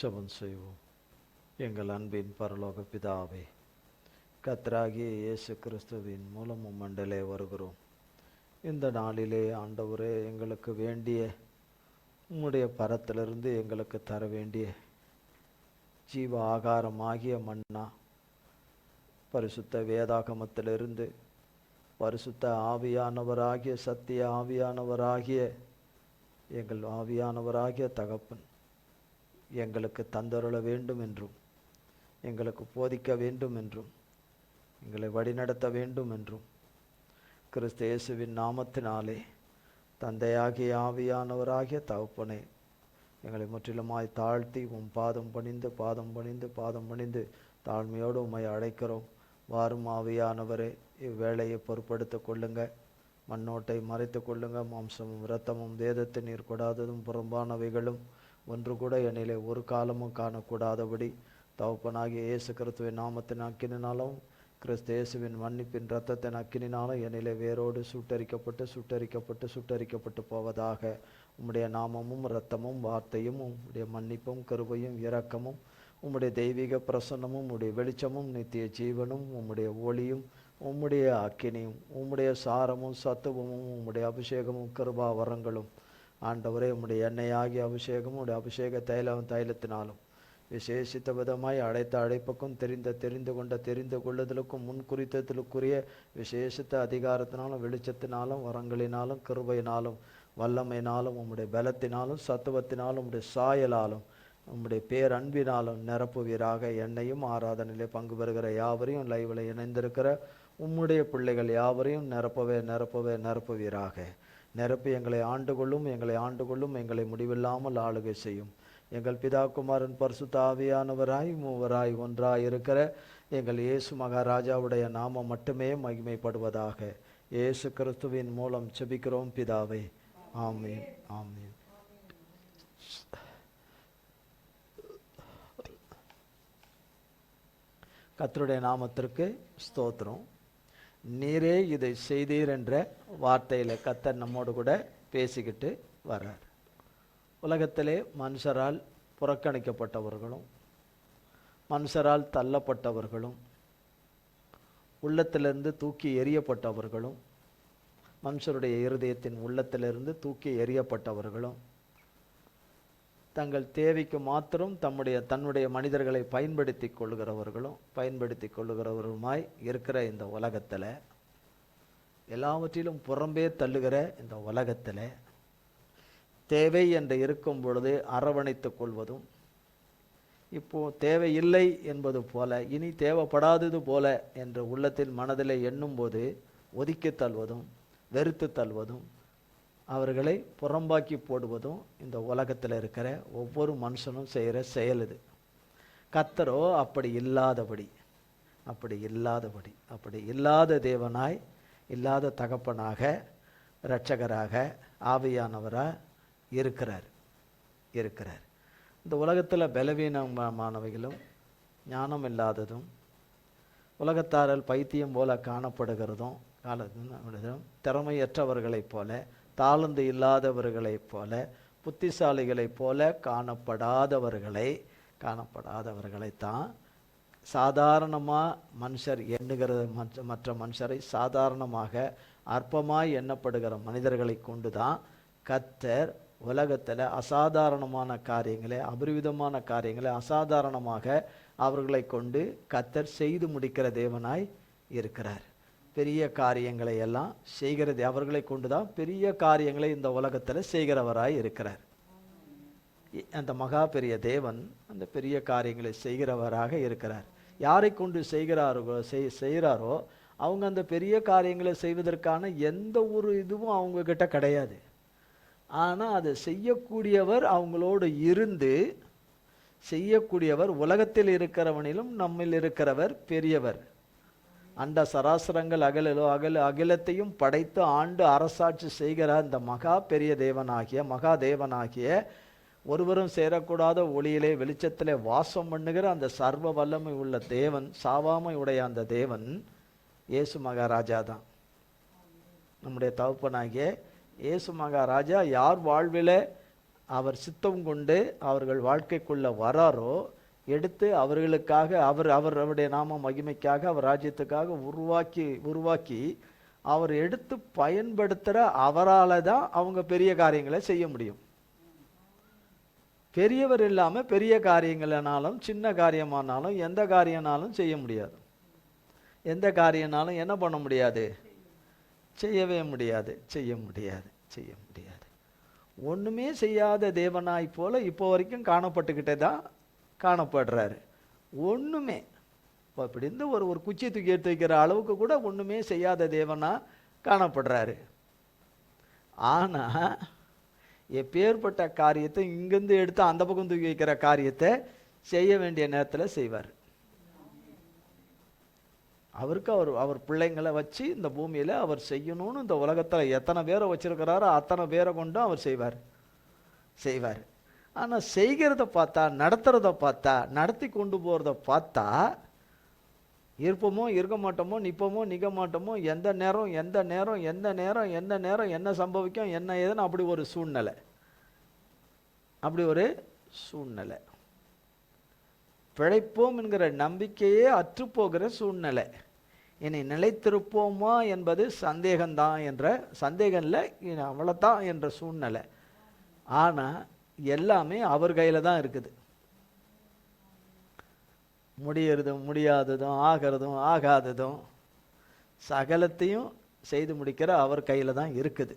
ஜெபம் செய்வோம். எங்கள் அன்பின் பரலோக பிதாவே, கர்த்தராகிய இயேசு கிறிஸ்துவின் மூலம் மண்டலே வருகிறோம். இந்த நாளிலே ஆண்டவரே, எங்களுக்கு வேண்டிய உம்முடைய பரத்திலிருந்து எங்களுக்கு தர வேண்டிய ஜீவ ஆகாரமாகிய மன்னா, பரிசுத்த வேதாகமத்திலிருந்து பரிசுத்த ஆவியானவராகிய சத்திய ஆவியானவராகிய எங்கள் ஆவியானவராகிய தகப்பன் எங்களுக்கு தந்தருள வேண்டும் என்றும், எங்களுக்கு போதிக்க வேண்டும் என்றும், எங்களை வழிநடத்த வேண்டும் என்றும் கிறிஸ்து இயேசுவின் நாமத்தினாலே தந்தையாகிய ஆவியானவராகிய தகப்பனே, எங்களை முற்றிலுமாய் தாழ்த்தி பாதம் பணிந்து தாழ்மையோடு உம்மை அழைக்கிறோம். வாரும் ஆவியானவரே, இவ்வேளையை பொறுப்படுத்திக் கொள்ளுங்க. மண்ணோட்டை மறைத்து கொள்ளுங்க. மாம்சமும் இரத்தமும் வேதத்தை நீர் கொடாததும் புறம்பானவைகளும் ஒன்று கூட என்னிலே ஒரு காலமும் காணக்கூடாதபடி தகப்பனாகிய இயேசு கிறிஸ்துவின் நாமத்தின் அக்கினினாலும் கிறிஸ்து இயேசுவின் மன்னிப்பின் இரத்தத்தின் அக்கினினாலும் என்னிலே வேரோடு சுட்டரிக்கப்பட்டு போவதாக. உம்முடைய நாமமும் இரத்தமும் வார்த்தையும் உம்முடைய மன்னிப்பும் கிருபையும் இரக்கமும் உம்முடைய தெய்வீக பிரசன்னமும் உம்முடைய வெளிச்சமும் நித்திய ஜீவனும் உம்முடைய ஒளியும் உம்முடைய அக்கினியும் உம்முடைய சாரமும் சத்துவமும் உம்முடைய அபிஷேகமும் கிருபா வரங்களும் ஆண்டவரே, உம்முடைய எண்ணெயாகிய அபிஷேகமும் உடைய அபிஷேக தைலத்தினாலும் விசேஷித்த விதமாய் அழைத்த அழைப்புக்கும் தெரிந்து கொள்ளுதலுக்கும் முன் குறித்தலுக்குரிய விசேஷித்த அதிகாரத்தினாலும் வெளிச்சத்தினாலும் வரங்களினாலும் கிருபையினாலும் வல்லமையினாலும் உம்முடைய பலத்தினாலும் சத்துவத்தினாலும் உம்முடைய சாயலாலும் உம்முடைய பேரன்பினாலும் நிரப்புவீராக. என்னையும் ஆராதனையிலே பங்கு பெறுகிற யாவரையும் லைவில் இணைந்திருக்கிற உம்முடைய பிள்ளைகள் யாவரையும் நிரப்புவீராக. நிரப்பி எங்களை ஆண்டு கொள்ளும், எங்களை முடிவில்லாமல் ஆளுகை செய்யும். எங்கள் பிதா குமாரன் பரிசுத்த ஆவியானவராய் மூவராய் ஒன்றாய் இருக்கிற எங்கள் இயேசு மகாராஜாவுடைய நாமம் மட்டுமே மகிமைப்படுவதாக. இயேசு கிறிஸ்துவின் மூலம் செபிக்கிறோம் பிதாவே, ஆமீன், ஆமீன். கர்த்தருடைய நாமத்திற்கு ஸ்தோத்திரம். நீரே இதை செய்தீர் என்ற வார்த்தையில் கர்த்தர் நம்மோடு கூட பேசிக்கிட்டு வர்றார். உலகத்திலே மனுஷரால் புறக்கணிக்கப்பட்டவர்களும் மனுஷரால் தள்ளப்பட்டவர்களும் உள்ளத்திலிருந்து தூக்கி எறியப்பட்டவர்களும் மனுஷருடைய இருதயத்தின் உள்ளத்திலிருந்து தூக்கி எறியப்பட்டவர்களும் தங்கள் தேவைக்கு மாத்திரம் தன்னுடைய மனிதர்களை பயன்படுத்தி கொள்ளுகிறவருமாய் இருக்கிற இந்த உலகத்தில், எல்லாவற்றிலும் புறம்பே தள்ளுகிற இந்த உலகத்தில் தேவை என்று இருக்கும் பொழுது அரவணைத்து கொள்வதும், இப்போ தேவையில்லை என்பது போல, இனி தேவைப்படாதது போல என்று உள்ளத்தில் மனதில் எண்ணும் போது ஒதுக்கி தள்ளுவதும் வெறுத்து தள்ளுவதும் அவர்களை புறம்பாக்கி போடுவதும் இந்த உலகத்தில் இருக்கிற ஒவ்வொரு மனுஷனும் செய்கிற செயல் இது. கர்த்தரோ அப்படி இல்லாத தேவனாய், இல்லாத தகப்பனாக, இரட்சகராக, ஆவியானவராக இருக்கிறார். இந்த உலகத்தில் பலவீனமானவைகளும் ஞானம் இல்லாததும் உலகத்தாரல் பைத்தியம் போல காணப்படுகிறதும் திறமையற்றவர்களைப் போல, தாளந்து இல்லாதவர்களைப் போல, புத்திசாலிகளைப் போல காணப்படாதவர்களைத்தான் சாதாரணமாக மனுஷர் எண்ணுகிறது. மற்ற மனுஷரை சாதாரணமாக அற்பமாய் எண்ணப்படுகிற மனிதர்களை கொண்டு தான் கர்த்தர் உலகத்தில் அசாதாரணமான காரியங்களை, அபரிவிதமான காரியங்களை அசாதாரணமாக அவர்களை கொண்டு கர்த்தர் செய்து முடிக்கிற தேவனாய் இருக்கிறார். பெரிய காரியங்களை எல்லாம் செய்கிறது அவர்களை கொண்டுதான் பெரிய காரியங்களை இந்த உலகத்தில் செய்கிறவராய் இருக்கிறார். அந்த மகா பெரிய தேவன் அந்த பெரிய காரியங்களை செய்கிறவராக இருக்கிறார். யாரை கொண்டு செய்கிறாரோ அவங்க அந்த பெரிய காரியங்களை செய்வதற்கான எந்த ஒரு இதுவும் அவங்க கிட்ட கிடையாது. ஆனால் அதை செய்யக்கூடியவர் அவங்களோடு இருந்து செய்யக்கூடியவர். உலகத்தில் இருக்கிறவனிலும் நம்மில் இருக்கிறவர் பெரியவர். அண்ட சராசரங்கள் அகிலத்தையும் படைத்து ஆண்டு அரசாட்சி செய்கிற இந்த மகா பெரிய மகா தேவனாகிய ஒருவரும் சேரக்கூடாத ஒளியிலே வெளிச்சத்திலே வாசம் பண்ணுகிற அந்த சர்வ வல்லமை உள்ள தேவன், சாவாமை உடைய அந்த தேவன் இயேசு மகாராஜா தான். நம்முடைய தகப்பனாகிய இயேசு மகாராஜா யார் வாழ்விலே அவர் சித்தம் கொண்டு அவர்கள் வாழ்க்கைக்குள்ள வராரோ, எடுத்து அவர்களுக்காக அவருடைய நாம மகிமைக்காக அவர் ராஜ்யத்துக்காக உருவாக்கி அவர் எடுத்து பயன்படுத்துகிற அவரால் தான் அவங்க பெரிய காரியங்களை செய்ய முடியும். பெரியவர் இல்லாமல் பெரிய காரியங்களானாலும் சின்ன காரியமானாலும் எந்த காரியம்னாலும் செய்ய முடியாது. எந்த காரியம்னாலும் என்ன பண்ண முடியாது? செய்ய முடியாது. ஒன்றுமே செய்யாத தேவனாய் போல இப்போ வரைக்கும் காணப்பட்டுக்கிட்டே தான் காணப்படுறாரு. ஒன்றுமே இப்போ இப்படி இருந்து ஒரு குச்சி தூக்கி எடுத்து வைக்கிற அளவுக்கு கூட ஒன்றுமே செய்யாத தேவனா காணப்படுறாரு. ஆனால் எப்பேற்பட்ட காரியத்தை இங்கேருந்து எடுத்து அந்த பக்கம் தூக்கி வைக்கிற காரியத்தை செய்ய வேண்டிய நேரத்தில் செய்வார். அவருக்கு அவர் பிள்ளைங்களை வச்சு இந்த பூமியில் அவர் செய்யணும்னு இந்த உலகத்தில் எத்தனை பேரை வச்சிருக்கிறாரோ அத்தனை பேரை கொண்டும் அவர் செய்வார். ஆனால் செய்கிறத பார்த்தா, நடத்துறத பார்த்தா, நடத்தி கொண்டு போகிறத பார்த்தா, இருப்போமோ இருக்க மாட்டோமோ, நிற்போமோ நிற்க மாட்டோமோ, எந்த நேரம் என்ன சம்பவிக்கும் என்ன ஏதுன்னு அப்படி ஒரு சூழ்நிலை. பிழைப்போம் என்கிற நம்பிக்கையே அற்றுப்போகிற சூழ்நிலை. இனி நிலைத்திருப்போமா என்பது சந்தேகம்தான் சந்தேகம் இல்லை, அவ்வளோதான் என்ற சூழ்நிலை. ஆனால் எல்லாமே அவர் கையில் தான் இருக்குது. முடியறதும் முடியாததும் ஆகிறதும் ஆகாததும் சகலத்தையும் செய்து முடிக்கிற அவர் கையில் தான் இருக்குது.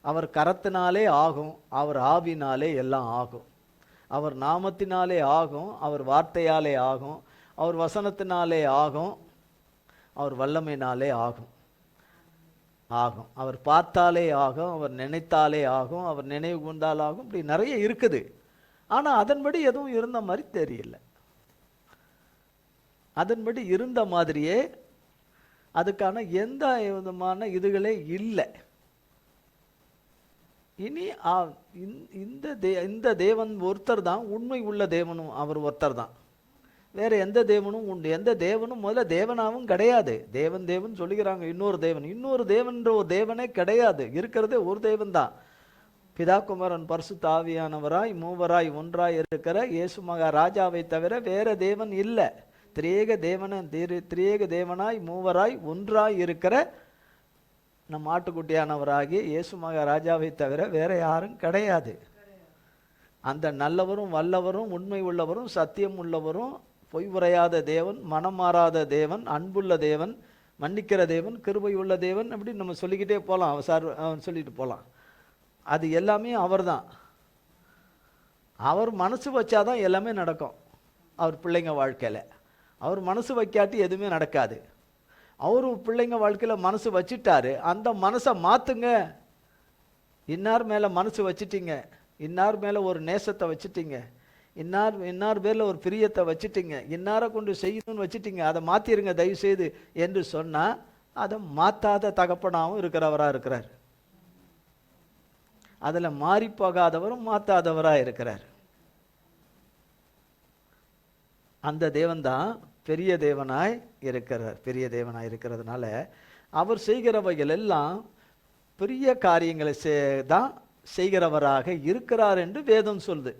அவர் கரத்தினாலே ஆகும், அவர் ஆவினாலே எல்லாம் ஆகும். அவர் நாமத்தினாலே ஆகும், அவர் வார்த்தையாலே ஆகும், அவர் வசனத்தினாலே ஆகும், அவர் வல்லமையினாலே ஆகும். அவர் பார்த்தாலே ஆகும், அவர் நினைத்தாலே ஆகும், அவர் நினைவு கொண்டால் ஆகும். இப்படி நிறைய இருக்குது. ஆனால் அதன்படி எதுவும் இருந்த மாதிரி தெரியல. அதன்படி இருந்த மாதிரியே அதுக்கான எந்த விதமான இதுகளே இல்லை. இனி இந்த தேவன் ஒருத்தர் தான் உண்மை உள்ள தேவனும் அவர் ஒருத்தர் தான். வேற எந்த தேவனும் உண்டு? எந்த தேவனும் முதல்ல தேவனாவும் கிடையாது. தேவன் சொல்லுகிறாங்க. இன்னொரு தேவன்ற ஒரு தேவனே கிடையாது. இருக்கிறதே ஒரு தேவன் தான். பிதா குமாரன் பரிசுத்த ஆவியானவராய் மூவராய் ஒன்றாய் இருக்கிற இயேசு மகா ராஜாவை தவிர வேற தேவன் இல்லை. திரியேக தேவனாய் மூவராய் ஒன்றாய் இருக்கிற நம் ஆட்டுக்குட்டியானவராகிய இயேசு மகா ராஜாவை தவிர வேற யாரும் கிடையாது. அந்த நல்லவரும் வல்லவரும் உண்மை உள்ளவரும் சத்தியம் உள்ளவரும் பொய் உரையாத தேவன், மனம் மாறாத தேவன், அன்புள்ள தேவன், மன்னிக்கிற தேவன், கிருபை உள்ள தேவன், அப்படி நம்ம சொல்லிக்கிட்டே போகலாம். அவன் சொல்லிட்டு போகலாம். அது எல்லாமே அவர் தான். அவர் மனசு வச்சாதான் எல்லாமே நடக்கும் அவர் பிள்ளைங்க வாழ்க்கையில். அவர் மனசு வைக்காட்டி எதுவுமே நடக்காது. அவரு பிள்ளைங்க வாழ்க்கையில் மனசு வச்சுட்டாரு. அந்த மனசை மாற்றுங்க. இன்னார் மேலே மனசு வச்சுட்டீங்க, இன்னார் மேலே ஒரு நேசத்தை வச்சுட்டீங்க, இன்னார் பேரில் ஒரு பிரியத்தை வச்சுட்டீங்க, இன்னாரை கொண்டு செய்யணும்னு வச்சுட்டீங்க, அதை மாற்றிருங்க தயவு செய்து என்று சொன்னால் அதை மாற்றாத தகப்பனாகவும் இருக்கிறார். அதில் மாறி போகாதவரும் மாற்றாதவராக இருக்கிறார். அந்த தேவன்தான் பெரிய தேவனாய் இருக்கிறதுனால அவர் செய்கிறவைகள் எல்லாம் பெரிய காரியங்களை தான் செய்கிறவராக இருக்கிறார் என்று வேதம் சொல்லுது.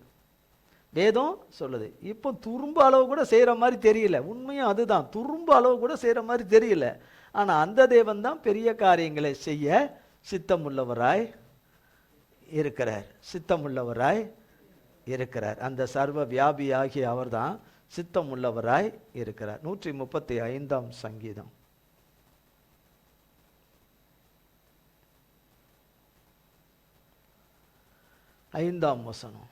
இப்போ துரும்பு அளவு கூட செய்கிற மாதிரி தெரியல. உண்மையும் அதுதான், துரும்பு அளவு கூட செய்கிற மாதிரி தெரியல. ஆனால் அந்த தேவன் தான் பெரிய காரியங்களை செய்ய சித்தமுள்ளவராய் இருக்கிறார். அந்த சர்வ வியாபியாகிய அவர் தான் சித்தம் உள்ளவராய் இருக்கிறார். 135ஆம் சங்கீதம் 5ஆம் வசனம்.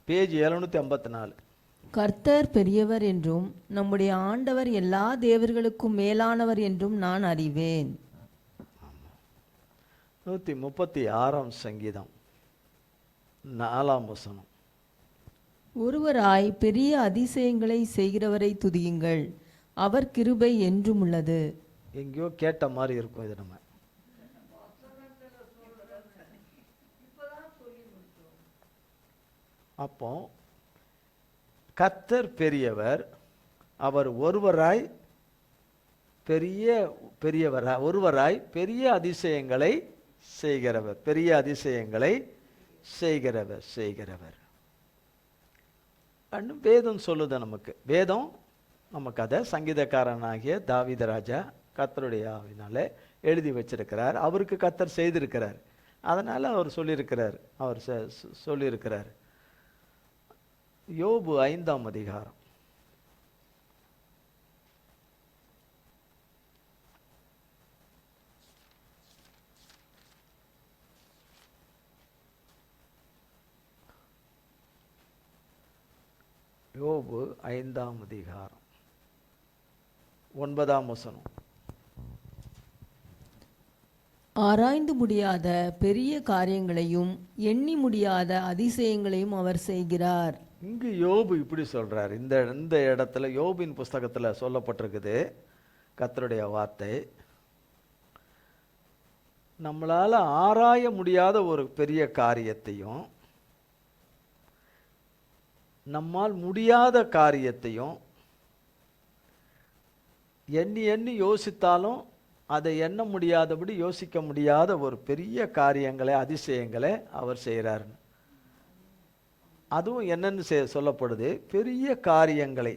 பேஜ் 754. கர்த்தர் பெரியவர் என்றும் நம்முடைய ஆண்டவர் எல்லா தேவர்களுக்கும் மேலானவர் என்றும் நான் அறிவேன். 136ஆம் சங்கீதம் 4ஆம் வசனம். ஒருவராய் பெரிய அதிசயங்களை செய்கிறவரை துதியுங்கள், அவர் கிருபை என்றும் உள்ளது. எங்கேயோ கேட்ட மாதிரி இருக்கும் இது. நம்ம அப்போ கர்த்தர் பெரியவர், அவர் ஒருவராய் ஒருவராய் பெரிய அதிசயங்களை செய்கிறவர், பெரிய அதிசயங்களை செய்கிறவர். வேதம் சொல்லுது நமக்கு, வேதம் நமக்கு அதை சங்கீதக்காரனாகிய தாவீது ராஜா கர்த்தருடைய ஆவினாலே எழுதி வச்சிருக்கிறார். அவருக்கு கர்த்தர் செய்திருக்கிறார். அதனால அவர் சொல்லியிருக்கிறார். யோபு 5ஆம் அதிகாரம். யோபு 5ஆம் அதிகாரம் 9ஆம் வசனம். ஆராய்ந்து முடியாத பெரிய காரியங்களையும் எண்ணி முடியாத அதிசயங்களையும் அவர் செய்கிறார். இங்கு யோபு இப்படி சொல்றார். இந்த இடத்துல யோபின் புஸ்தகத்துல சொல்லப்பட்டிருக்குது கர்த்தருடைய வார்த்தை. நம்மளால ஆராய முடியாத ஒரு பெரிய காரியத்தையும் நம்மால் முடியாத காரியத்தையும் எண்ணி எண்ணி யோசித்தாலும் அதை எண்ண முடியாதபடி யோசிக்க முடியாத ஒரு பெரிய காரியங்களை, அதிசயங்களை அவர் செய்கிறார். அதுவும் என்னன்னு சொல்லப்படுது, பெரிய காரியங்களை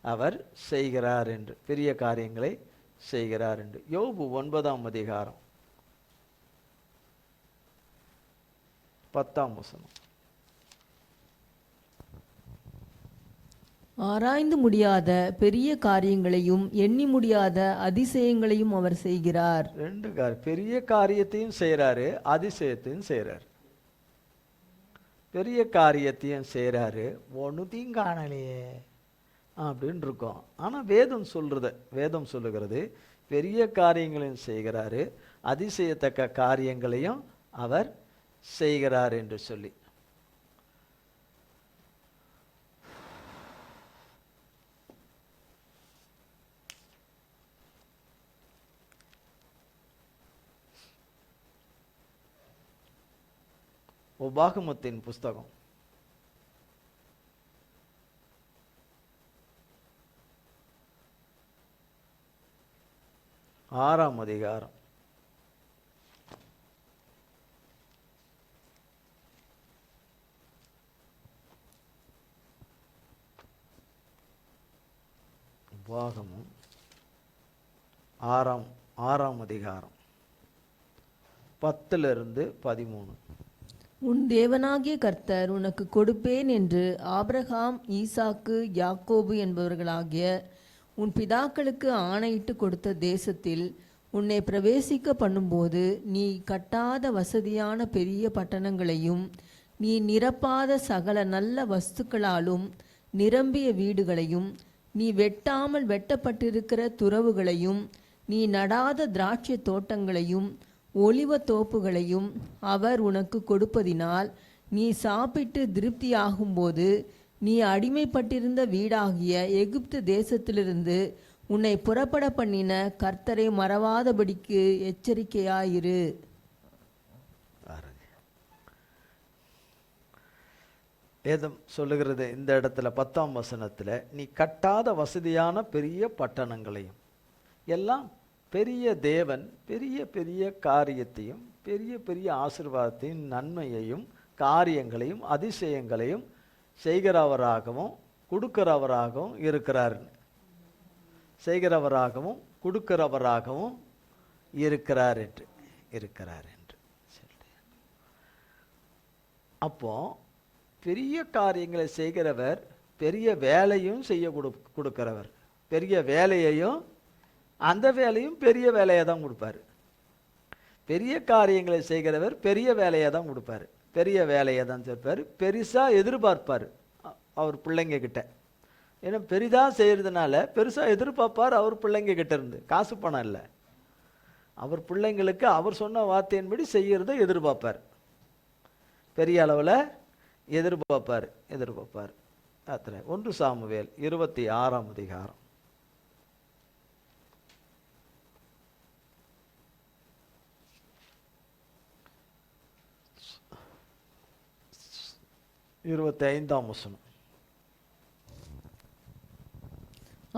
அவர் செய்கிறார் என்று, பெரிய காரியங்களை செய்கிறார் என்று. யோபு 9ஆம் அதிகாரம் 10ஆம் வசனம். ஆராய்ந்து முடியாத பெரிய காரியங்களையும் எண்ணி முடியாத அதிசயங்களையும் அவர் செய்கிறார். ரெண்டு பெரிய காரியத்தையும் செய்கிறாரு, அதிசயத்தையும் செய்கிறார். பெரிய காரியத்தையும் செய்கிறாரு, ஒன்றுத்தையும் காணலையே அப்படின்னு இருக்கும். ஆனால் வேதம் சொல்லுகிறது பெரிய காரியங்களையும் செய்கிறாரு, அதிசயத்தக்க காரியங்களையும் அவர் செய்கிறார் என்று சொல்லி. உபாகமத்தின் புஸ்தகம் 6ஆம் அதிகாரம் 10-13. உன் தேவனாகிய கர்த்தர் உனக்கு கொடுப்பேன் என்று ஆபிரகாம், ஈசாக்கு, யாக்கோபு என்பவர்களாகிய உன் பிதாக்களுக்கு ஆணையிட்டு கொடுத்த தேசத்தில் உன்னை பிரவேசிக்க பண்ணும்போது நீ கட்டாத வசதியான பெரிய பட்டணங்களையும் நீ நிரப்பாத சகல நல்ல வஸ்துக்களாலும் நிரம்பிய வீடுகளையும் நீ வெட்டாமல் வெட்டப்பட்டிருக்கிற துறவுகளையும் நீ நடாத திராட்சை தோட்டங்களையும் ஒலிவ தோப்புகளையும் அவர் உனக்கு கொடுப்பதினால் நீ சாப்பிட்டு திருப்தியாகும்போது நீ அடிமைப்பட்டிருந்த வீடாகிய எகிப்து தேசத்திலிருந்து உன்னை புறப்பட பண்ணின கர்த்தரை மறவாதபடிக்கு எச்சரிக்கையாயிரு. வேதம் சொல்லுகிறது இந்த இடத்துல 10ஆம் வசனத்துல, நீ கட்டாத வசதியான பெரிய பட்டணங்களையும், எல்லாம் பெரிய தேவன் பெரிய பெரிய காரியத்தையும் பெரிய பெரிய ஆசீர்வாதத்தையும் நன்மையையும் காரியங்களையும் அதிசயங்களையும் செய்கிறவராகவும் கொடுக்கிறவராகவும் இருக்கிறார். செய்கிறவராகவும் கொடுக்கிறவராகவும் இருக்கிறார் என்று சொல்றேன். அப்போ பெரிய காரியங்களை செய்கிறவர் பெரிய வேலையும் செய்ய கொடுக்கிறவர். பெரிய வேலையையும் அந்த வேலையும் பெரிய வேலையை தான் கொடுப்பார். பெரிய காரியங்களை செய்கிறவர் பெரிய வேலையை தான் கொடுப்பார், பெரிய வேலையை தான் சேர்ப்பார். பெருசாக எதிர்பார்ப்பார் அவர் பிள்ளைங்க கிட்ட. ஏன்னா பெரிதாக செய்கிறதுனால பெருசாக எதிர்பார்ப்பார் அவர் பிள்ளைங்க கிட்ட இருந்து. காசு பணம் இல்லை, அவர் பிள்ளைங்களுக்கு அவர் சொன்ன வார்த்தையின்படி செய்கிறத எதிர்பார்ப்பார். பெரிய அளவில் எதிர்பார்ப்பார். அத்தனை 1 சாமுவேல் 26ஆம் அதிகாரம் 25ஆம் வசனம்.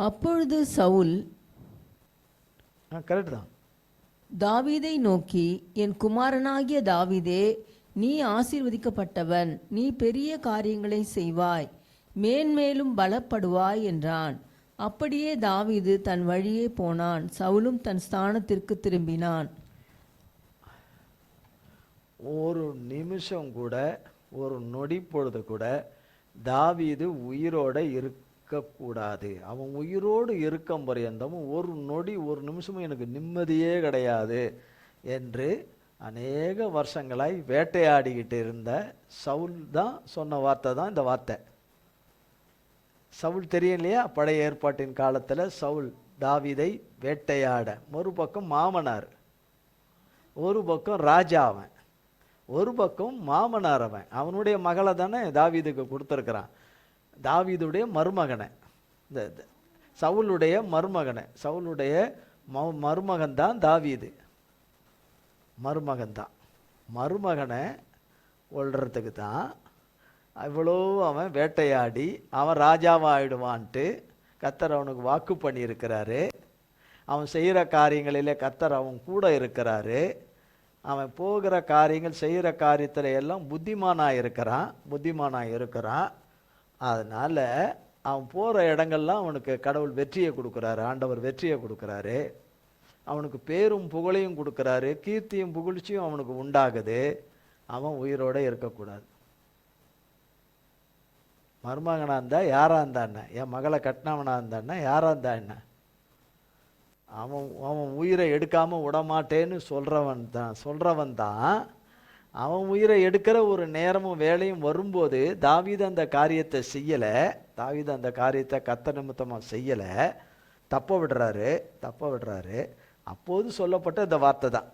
அப்பொழுது சவுல் கரெக்ட் தான். தாவீதை நோக்கி, என் குமாரனாகிய தாவீதே, நீ ஆசீர்வதிக்கப்பட்டவன், நீ பெரிய காரியங்களை செய்வாய், மேன்மேலும் பலப்படுவாய் என்றான். அப்படியே தாவீது தன் வழியே போனான், சவுலும் தன் ஸ்தானத்திற்கு திரும்பினான். ஒரு நிமிஷம் கூட, ஒரு நொடி பொழுது கூட தாவீது உயிரோட இருக்கக்கூடாது. அவன் உயிரோடு இருக்கும் பரியந்தமும் ஒரு நொடி ஒரு நிமிஷமும் எனக்கு நிம்மதியே கிடையாது என்று அநேக வருஷங்களாய் வேட்டையாடிக்கிட்டு இருந்த சவுல் தான் சொன்ன வார்த்தை தான் இந்த வார்த்தை. சவுல் தெரியும் இல்லையா, பழைய ஏற்பாட்டின் காலத்தில் சவுல் தாவீதை வேட்டையாட, ஒரு பக்கம் மாமனார், ஒரு பக்கம் ராஜா, அவன் ஒரு பக்கம் மாமனார், அவனுடைய மகளை தானே தாவீதுக்கு கொடுத்துருக்கிறான், தாவீதுடைய மருமகனை, இந்த சவுளுடைய மருமகனை, சவுளுடைய மருமகன் தான் தாவீது, மருமகன் தான். மருமகனை கொல்றதுக்கு தான் இவ்வளோ அவன் வேட்டையாடி அவன் ராஜாவாகிடுவான்ட்டு கர்த்தர் அவனுக்கு வாக்கு பண்ணியிருக்கிறாரு. அவன் செய்கிற காரியங்களிலே கர்த்தர் அவன் கூட இருக்கிறாரு. அவன் போகிற காரியங்கள் செய்கிற காரியத்தில் எல்லாம் புத்திமானாக இருக்கிறான். அதனால் அவன் போகிற இடங்கள்லாம் அவனுக்கு கடவுள் வெற்றியை கொடுக்குறாரு, ஆண்டவர் வெற்றியை கொடுக்குறாரு. அவனுக்கு பேரும் புகழையும் கொடுக்குறாரு, கீர்த்தியும் புகழ்ச்சியும் அவனுக்கு உண்டாகுது. அவன் உயிரோடு இருக்கக்கூடாது. மருமகனாக இருந்தால் யாராக இருந்தா என்ன, என் மகளை கட்டினவனாக இருந்தான்னா யாராக இருந்தா என்ன, அவன் உயிரை எடுக்காமல் விடமாட்டேன்னு சொல்கிறவன் தான் அவன் உயிரை எடுக்கிற ஒரு நேரமும் வேலையும் வரும்போது தாவீது அந்த காரியத்தை செய்யலை. தாவீது அந்த காரியத்தை கர்த்தர் நிமித்தமாக செய்யலை, தப்ப விடுறாரு. அப்போது சொல்லப்பட்ட இந்த வார்த்தை தான்.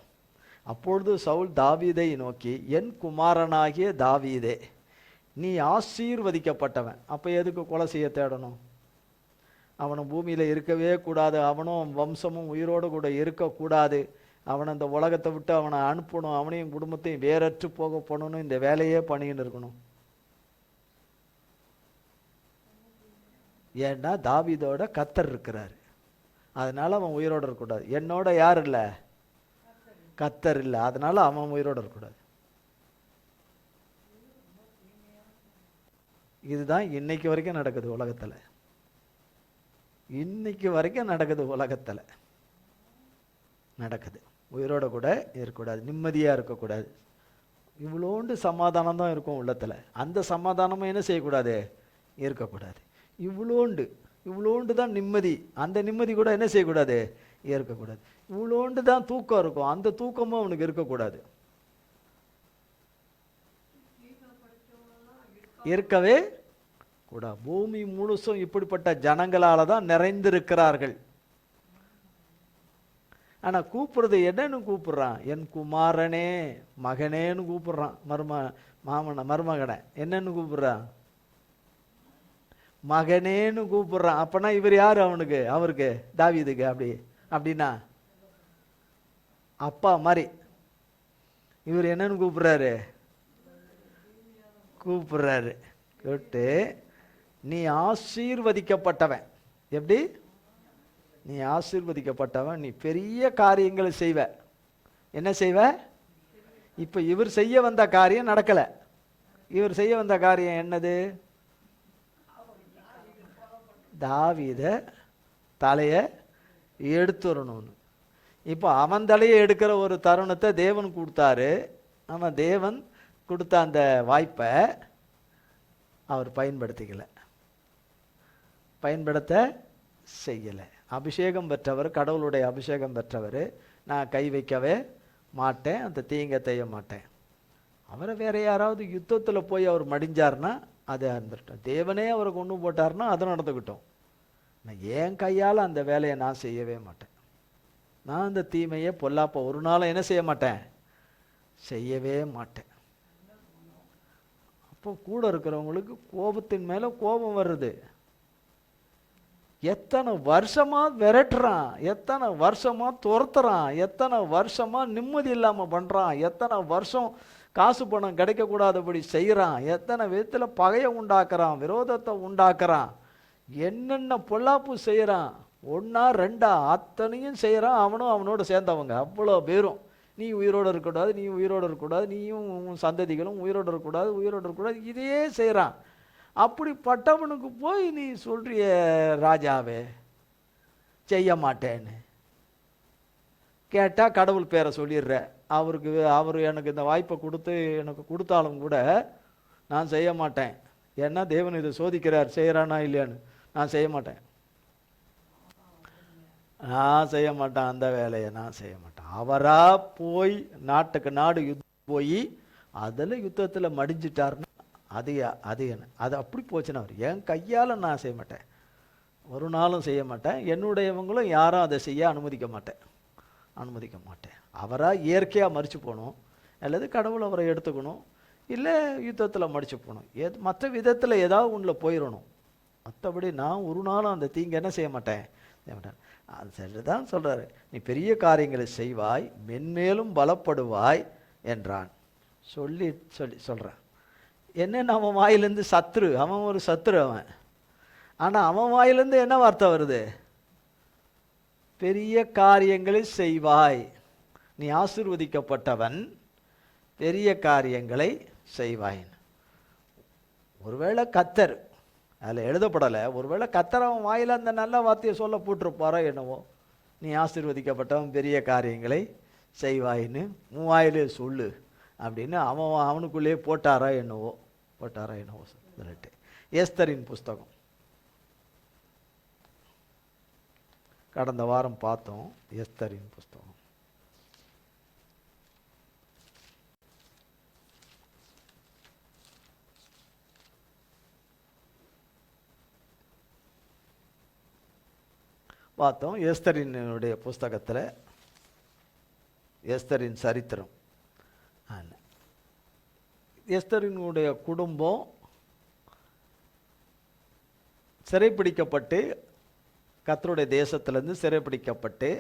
அப்பொழுது சவுல் தாவீதை நோக்கி, என் குமாரனாகிய தாவீதே, நீ ஆசீர்வதிக்கப்பட்டவன். அப்போ எதுக்கு கொலை செய்ய தேடணும்? அவனும் பூமியில் இருக்கவே கூடாது, அவனும் வம்சமும் உயிரோடு கூட இருக்கக்கூடாது, அவனை இந்த உலகத்தை விட்டு அவனை அனுப்பணும், அவனையும் குடும்பத்தையும் வேறற்று போக போகணும், இந்த வேலையே பண்ணிக்கின்னு இருக்கணும். ஏன்னா தாவீதோட கர்த்தர் இருக்கிறாரு, அதனால அவன் உயிரோடு இருக்கக்கூடாது. என்னோட யார் இல்லை? கர்த்தர் இல்லை, அதனால அவன் உயிரோடு இருக்கக்கூடாது. இதுதான் இன்னைக்கு வரைக்கும் நடக்குது உலகத்தில். இன்னைக்கு வரைக்கும் நடக்குது உலகத்தில், நடக்குது. உயிரோட கூட இருக்கக்கூடாது, நிம்மதியாக இருக்கக்கூடாது. இவ்வளோண்டு சமாதானம் தான் இருக்கும் உள்ளத்தில். அந்த சமாதானமும் என்ன செய்யக்கூடாது? இருக்கக்கூடாது. இவ்வளோண்டு தான் நிம்மதி, அந்த நிம்மதி கூட என்ன செய்யக்கூடாது? இருக்கக்கூடாது. இவ்வளோண்டு தான் தூக்கம் இருக்கும், அந்த தூக்கமும் அவனுக்கு இருக்கக்கூடாது. இருக்கவே கூட. பூமி முழுசும் இப்படிப்பட்ட ஜனங்களால தான் நிறைந்திருக்கிறார்கள். ஆனா கூப்பிடுறது என்னன்னு கூப்பிடுறான்? என் குமாரனே, மகனேன்னு கூப்பிடுறான். மருமகனை என்னன்னு கூப்பிடுறான்? மகனேன்னு கூப்பிடுறான். அப்பனா இவர் யாரு அவருக்கு தாவீதுக்கு? அப்படின்னா அப்பா மாதிரி. இவர் என்னன்னு கூப்பிடுறாரு கேட்டு, நீ ஆசீர்வதிக்கப்பட்டவன். எப்படி? நீ ஆசீர்வதிக்கப்பட்டவன், நீ பெரிய காரியங்களை செய்வ. என்ன செய்வ? இப்ப இவர் செய்ய வந்த காரியம் நடக்கல. இவர் செய்ய வந்த காரியம் என்னது? தாவீத தலைய எடுத்துடணும்னு. இப்போ அவன் தலையை எடுக்கிற ஒரு தருணத்தை தேவன் கொடுத்தாரு. ஆனால் தேவன் கொடுத்த அந்த வாய்ப்பை அவர் பயன்படுத்த செய்யலை. அபிஷேகம் பெற்றவர், கடவுளுடைய அபிஷேகம் பெற்றவர், நான் கை வைக்கவே மாட்டேன், அந்த தீங்கை செய்ய மாட்டேன். அவரை வேற யாராவது யுத்தத்தில் போய் அவர் மடிஞ்சார்னா அதை இருந்துட்டோம். தேவனே அவரை கொண்டு போட்டார்னா அதை நடந்துக்கிட்டோம். நான் என் கையால் அந்த வேலையை நான் செய்யவே மாட்டேன். நான் அந்த தீமையை பொல்லாப்ப ஒரு நாளும் என்ன செய்ய மாட்டேன்? செய்யவே மாட்டேன். அப்போ கூட இருக்கிறவங்களுக்கு கோபத்தின் மேலே கோபம் வருது. எத்தனை வருஷமா விரட்டுறான், எத்தனை வருஷமா துரத்துறான், எத்தனை வருஷமா நிம்மதி இல்லாமல் பண்ணுறான், எத்தனை வருஷம் காசு பணம் கிடைக்கக்கூடாதபடி செய்கிறான், எத்தனை விதத்தில் பகையை உண்டாக்குறான், விரோதத்தை உண்டாக்குறான். என்னென்ன பொல்லாப்பு செய்கிறான், ஒன்றா ரெண்டா அத்தனையும் செய்கிறான். அவனும் அவனோட சேர்ந்தவங்க அவ்வளோ பேரும். நீ உயிரோடு இருக்கக்கூடாது, நீ உயிரோடு இருக்கக்கூடாது, நீயும் உன் சந்ததிகளும் உயிரோடு இருக்கக்கூடாது, உயிரோடு இருக்கக்கூடாது, இதையே செய்கிறான். அப்படிப்பட்டவனுக்கு போய் நீ சொல்றிய ராஜாவே செய்ய மாட்டேன்னு கேட்டால் கடவுள் பேரை சொல்லிடுற. அவர் எனக்கு இந்த வாய்ப்பை எனக்கு கொடுத்தாலும் கூட நான் செய்ய மாட்டேன். ஏன்னா தேவன் இதை சோதிக்கிறார், செய்கிறானா இல்லையான்னு. நான் செய்ய மாட்டேன், நான் செய்ய மாட்டேன், அந்த வேலையை நான் செய்ய மாட்டேன். அவரா போய் நாட்டுக்கு நாடு யுத்தம் போய் அதில் யுத்தத்தில் மடிஞ்சிட்டாருன்னா அது என்ன, அது அப்படி போச்சுன்னா அவர் என் கையால் நான் செய்ய மாட்டேன், ஒரு நாளும் செய்ய மாட்டேன். என்னுடையவங்களும் யாரும் அதை செய்ய அனுமதிக்க மாட்டேன். அவராக இயற்கையாக மறித்து போகணும், அல்லது கடவுள் அவரை எடுத்துக்கணும், இல்லை யுத்தத்தில் மடித்து போகணும். மற்ற விதத்தில் ஏதாவது ஒன்றில் போயிடணும். மற்றபடி நான் ஒரு நாளும் அந்த தீங்கு என்ன செய்ய மாட்டேன். அது சரிதான் சொல்கிறாரு, நீ பெரிய காரியங்களை செய்வாய், மென்மேலும் பலப்படுவாய் என்றான். சொல்கிறான் என்னென்ன, அவன் வாயிலேருந்து சத்ரு, அவன் ஒரு சத்ரு அவன். ஆனால் அவன் வாயிலேருந்து என்ன வார்த்தை வருது, பெரிய காரியங்களை செய்வாய், நீ ஆசீர்வதிக்கப்பட்டவன், பெரிய காரியங்களை செய்வாய். ஒருவேளை கத்தர் அதில் எழுதப்படலை, ஒருவேளை கத்தர் அவன் வாயில் அந்த நல்ல வார்த்தையை சொல்ல போட்டிருப்பாரோ என்னவோ, நீ ஆசீர்வதிக்கப்பட்டவன், பெரிய காரியங்களை செய்வாயின்னு உன் வாயிலே சொல்லு அப்படின்னு அவனுக்குள்ளேயே போட்டாரா என்னவோ சொல்லிட்டு. எஸ்தரின் புஸ்தகம் கடந்த வாரம் பார்த்தோம். எஸ்தரின் புஸ்தகம் பார்த்தோம். எஸ்தரினுடைய புஸ்தகத்தில் எஸ்தரின் சரித்திரம், எஸ்தரினுடைய குடும்பம் சிறைப்பிடிக்கப்பட்டு, கர்த்தருடைய தேசத்திலேருந்து சிறைப்பிடிக்கப்பட்டு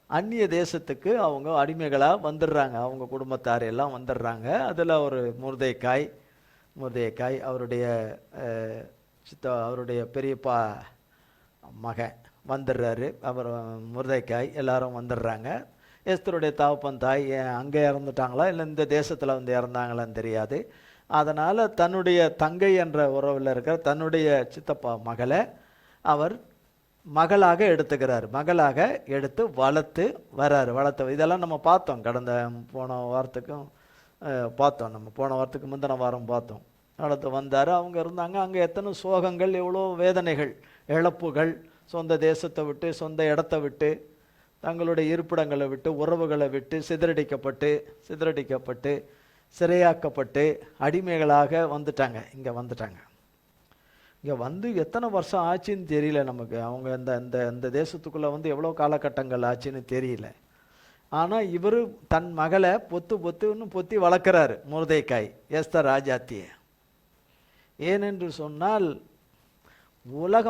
அந்நிய தேசத்துக்கு அவங்க அடிமைகளாக வந்துடுறாங்க. அவங்க குடும்பத்தார் எல்லாம் வந்துடுறாங்க. அதில் ஒரு முர்தேக்காய் அவருடைய பெரியப்பா மகன் வந்துடுறாரு. அவர் முர்தேக்காய் எல்லாரும் வந்துடுறாங்க. எஸ்தருடைய தகப்பன் தாய் அங்கே இறந்துட்டாங்களா இல்லை இந்த தேசத்தில் வந்து இறந்தாங்களான்னு தெரியாது. அதனால் தன்னுடைய தங்கை என்ற உறவில் இருக்கிற தன்னுடைய சித்தப்பா மகளை அவர் மகளாக எடுத்துக்கிறார். மகளாக எடுத்து வளர்த்து வர்றாரு. இதெல்லாம் நம்ம பார்த்தோம், போன வாரத்துக்கு முந்தின வாரம் பார்த்தோம். வளர்த்து வந்தார், அவங்க இருந்தாங்க. அங்கே எத்தனை சோகங்கள், எவ்வளோ வேதனைகள், இழப்புகள், சொந்த தேசத்தை விட்டு, சொந்த இடத்த விட்டு, தங்களுடைய இருப்பிடங்களை விட்டு, உறவுகளை விட்டு சிதறடிக்கப்பட்டு சிறையாக்கப்பட்டு அடிமைகளாக இங்கே வந்துட்டாங்க. இங்கே வந்து எத்தனை வருஷம் ஆச்சுன்னு தெரியல நமக்கு. அவங்க இந்த தேசத்துக்குள்ளே வந்து எவ்வளோ காலகட்டங்கள் ஆச்சுன்னு தெரியல. ஆனால் இவர் தன் மகளை பொத்தி வளர்க்குறாரு முர்தேக்காய், எஸ்தர் ராஜாத்தியை. ஏனென்று சொன்னால் உலக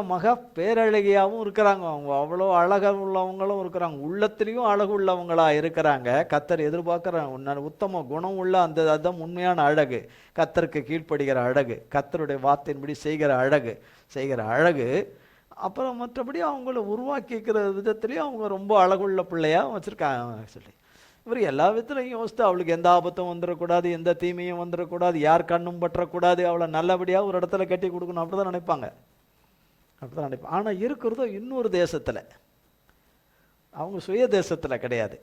பேரழகியாகவும் இருக்கிறாங்க. அவங்க அவ்வளோ அழகாக உள்ளவங்களும் இருக்கிறாங்க, உள்ளத்திலையும் அழகு உள்ளவங்களாக இருக்கிறாங்க. கத்தர் எதிர்பார்க்குறாங்க உத்தம குணம் உள்ள அதுதான் உண்மையான அழகு, கத்தருக்கு கீழ்ப்படுகிற அழகு, கத்தருடைய வார்த்தையின்படி செய்கிற அழகு. அப்புறம் மற்றபடி அவங்கள உருவாக்கிக்கிற விதத்துலேயும் அவங்க ரொம்ப அழகுள்ள பிள்ளையாக வச்சுருக்காங்க சொல்லி இவர் எல்லா விதத்துலையும் யோசித்து அவளுக்கு எந்த ஆபத்தும் வந்துடக்கூடாது, எந்த தீமையும் வந்துடக்கூடாது, யார் கண்ணும் பற்றக்கூடாது, அவளை நல்லபடியாக ஒரு இடத்துல கட்டி கொடுக்கணும், அப்படி தான் நினைப்பாங்க. ஆனால் இருக்கிறதோ இன்னொரு தேசத்தில், அவங்க சுய தேசத்தில் கிடையாது,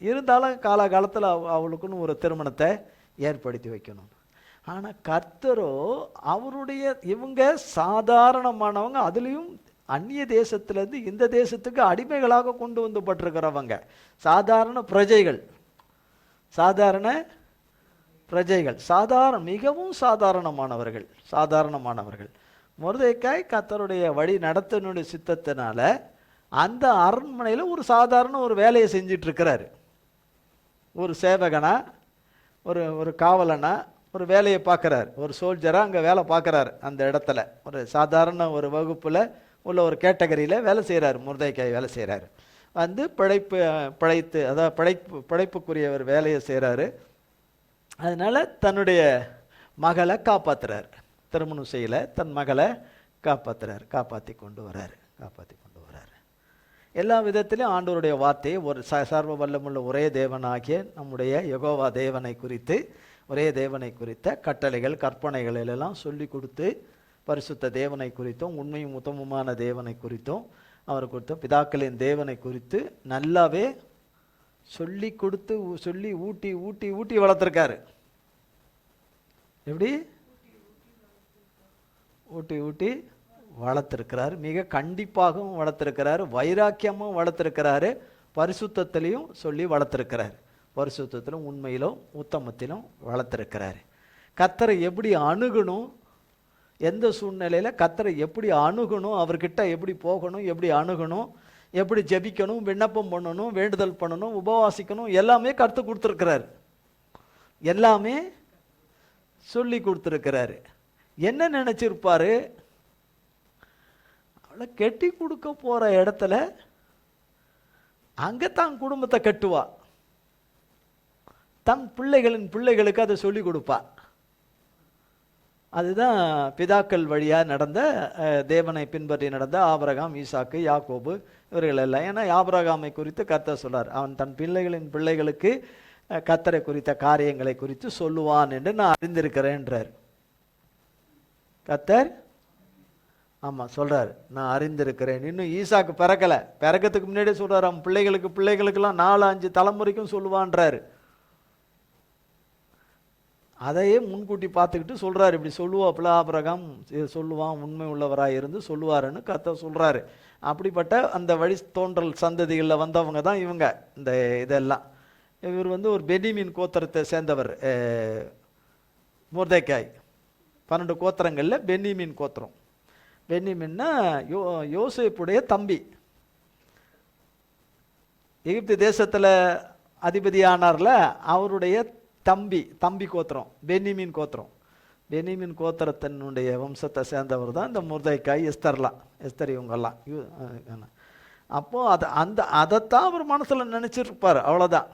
இருந்தாலும் காலகாலத்தில் அவளுக்குன்னு ஒரு திருமணத்தை ஏற்படுத்தி வைக்கணும். ஆனால் கர்த்தரோ இவங்க சாதாரணமானவங்க, அதுலேயும் அந்நிய தேசத்திலேருந்து இந்த தேசத்துக்கு அடிமைகளாக கொண்டு வந்து பட்டிருக்கிறவங்க, சாதாரண பிரஜைகள், மிகவும் சாதாரணமானவர்கள். முர்தேக்காய் கர்த்தருடைய வழி நடத்தினுடைய சித்தத்தினால அந்த அரண்மனையில் ஒரு சாதாரண ஒரு வேலையை செஞ்சிட்டு இருக்கிறாரு. ஒரு சேவகனா, ஒரு காவலனா ஒரு வேலையை பார்க்குறாரு, ஒரு சோல்ஜராக அங்கே வேலை பார்க்குறாரு. அந்த இடத்துல ஒரு சாதாரண ஒரு வகுப்பில் உள்ள ஒரு கேட்டகரியில் வேலை செய்கிறாரு. முர்தேக்காய் வேலை செய்கிறாரு. வந்து பிழைப்புக்குரிய ஒரு வேலையை செய்கிறாரு. அதனால் தன்னுடைய மகளை காப்பாற்றுறாரு. திருமணம் செய்யலை, தன் மகளை காப்பாற்றி கொண்டு வராரு. எல்லா விதத்திலும் ஆண்டவருடைய வார்த்தையை ஒரு சர்வ வல்லமுள்ள ஒரே தேவனாகிய நம்முடைய யெகோவா தேவனை குறித்து, ஒரே தேவனை குறித்த கட்டளைகள் கற்பனைகள் எல்லாம் சொல்லி கொடுத்து, பரிசுத்த தேவனை குறித்தும் உண்மையும் உத்தமமான தேவனை குறித்தும் அவர் குறித்த பிதாக்களின் தேவனை குறித்து நல்லாவே சொல்லி கொடுத்து சொல்லி ஊட்டி ஊட்டி ஊட்டி வளர்த்துருக்காரு. எப்படி ஊட்டி ஊட்டி வளர்த்துருக்கிறாரு. மிக கண்டிப்பாகவும் வளர்த்துருக்கிறாரு, வைராக்கியமும் வளர்த்துருக்கிறாரு, பரிசுத்தத்திலையும் சொல்லி வளர்த்துருக்கிறார். பரிசுத்தத்திலும் உண்மையிலும் உத்தமத்திலும் வளர்த்துருக்கிறாரு. கர்த்தரை எப்படி அணுகணும், எந்த சூழ்நிலையில் கர்த்தரை எப்படி அணுகணும், அவர்கிட்ட எப்படி போகணும், எப்படி அணுகணும், எப்படி ஜெபிக்கணும், விண்ணப்பம் பண்ணணும், வேண்டுதல் பண்ணணும், உபவாசிக்கணும், எல்லாமே கற்றுக் கொடுத்துருக்கிறாரு. எல்லாமே சொல்லி கொடுத்துருக்கிறாரு. என்ன நினச்சிருப்பாரு, அவளை கெட்டி கொடுக்க போகிற இடத்துல அங்கே தான் குடும்பத்தை கட்டுவா, தன் பிள்ளைகளுக்கு அதை சொல்லி கொடுப்பா. அதுதான் பிதாக்கள் வழியாக நடந்த, தேவனை பின்பற்றி நடந்த ஆபிரகாம், ஈசாக்கு, யாக்கோபு இவர்கள் எல்லாம். ஏன்னா ஆபிரகாமை குறித்து கர்த்தர் சொல்றார், அவன் தன் பிள்ளைகளுக்கு கர்த்தரை குறித்த காரியங்களை குறித்து சொல்லுவான் என்று நான் அறிந்திருக்கிறேன்றார். கர்த்தர் ஆமாம் சொல்றார், நான் அறிந்திருக்கிறேன். இன்னும் ஈசாக்கு பிறக்கிறதுக்கு முன்னாடியே சொல்றாரு, அவன் பிள்ளைகளுக்கெல்லாம் 4-5 தலைமுறைக்கும் சொல்லுவான்றாரு. அதையே முன்கூட்டி பார்த்துக்கிட்டு சொல்றாரு, இப்படி சொல்லுவாப்புல ஆபிரகாம் சொல்லுவான், உண்மை உள்ளவராக இருந்து சொல்லுவாருன்னு கர்த்தர் சொல்றாரு. அப்படிப்பட்ட அந்த வழி தோன்றல் சந்ததிகளில் வந்தவங்க தான் இவங்க. இந்த இதெல்லாம் இவர் ஒரு பென்னியமின் கோத்திரத்தை சேர்ந்தவர். மொர்தெக்காய் 12 கோத்திரங்களில் பென்னியமின் கோத்திரம். பென்னியமின்னா யோசேப்புடைய தம்பி. எகிப்து தேசத்தில் அதிபதியானார்ல, அவருடைய தம்பி கோத்திரம் பென்னியமின் கோத்திரம். பென்னியமின் கோத்திரத்தினுடைய வம்சத்தை சேர்ந்தவர் தான் இந்த மொர்தெக்காய், எஸ்தர் இவங்கெல்லாம். அப்போது அதைத்தான் அவர் மனசில் நினச்சிருப்பார். அவ்வளோதான்.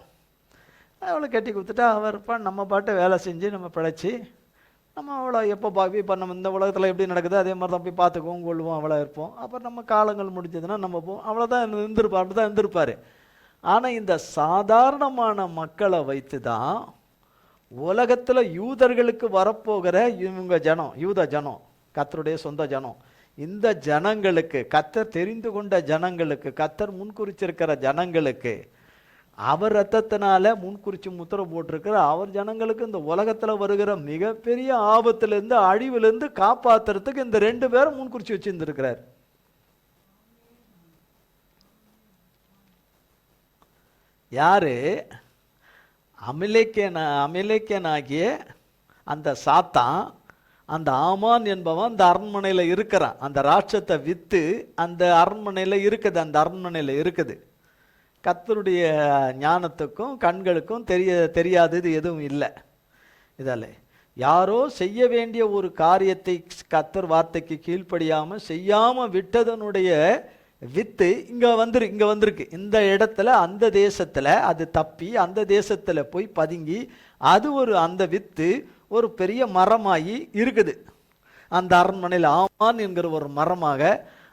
அவளை கட்டி கொடுத்துட்டா அவர் நம்ம பாட்டை வேலை செஞ்சு நம்ம பிழைச்சி நம்ம அவளை எப்போ இப்போ நம்ம இந்த உலகத்தில் எப்படி நடக்குது அதே மாதிரி தான் போய் பார்த்துக்குவோம், கொள்வோம், அவ்வளோ இருப்போம். அப்புறம் நம்ம காலங்கள் முடிஞ்சதுன்னா நம்ம போவோம். அவ்வளோதான் இருந்திருப்பார், அப்படி தான் இருந்திருப்பார். ஆனால் இந்த சாதாரணமான மக்களை வைத்து தான் உலகத்தில் யூதர்களுக்கு வரப்போகிற இவங்க யூத ஜனம், கர்த்தருடைய சொந்த ஜனம், இந்த ஜனங்களுக்கு, கர்த்தர் தெரிந்து கொண்ட ஜனங்களுக்கு, கர்த்தர் முன்குறிச்சிருக்கிற ஜனங்களுக்கு, அவர் ரத்தத்தினால முன்குறிச்சு முத்திரை போட்டிருக்கிற அவர் ஜனங்களுக்கு இந்த உலகத்தில் வருகிற மிகப்பெரிய ஆபத்திலிருந்து, அழிவிலிருந்து காப்பாற்றுறதுக்கு இந்த 2 பேரும் முன்குறிச்சு வச்சிருந்திருக்கிறார். யாரு? அமிலேக்கனாகிய அந்த சாத்தான், அந்த ஆமான் என்பவன் அந்த அரண்மனையில் இருக்கிறான். அந்த ராட்சத்தை வித்து அந்த அரண்மனையில் இருக்குது. கர்த்தருடைய ஞானத்துக்கும் கண்களுக்கும் தெரியாதது எதுவும் இல்லை. இதால யாரோ செய்ய வேண்டிய ஒரு காரியத்தை கர்த்தர் வார்த்தைக்கு கீழ்ப்படியாமல் செய்யாமல் விட்டதனுடைய வித்து இங்கே வந்திருக்கு. இந்த இடத்துல, அந்த தேசத்தில் அது தப்பி அந்த தேசத்தில் போய் பதுங்கி அது அந்த வித்து ஒரு பெரிய மரமாகி இருக்குது. அந்த அரண்மனையில் ஆமான் என்கிற ஒரு மரமாக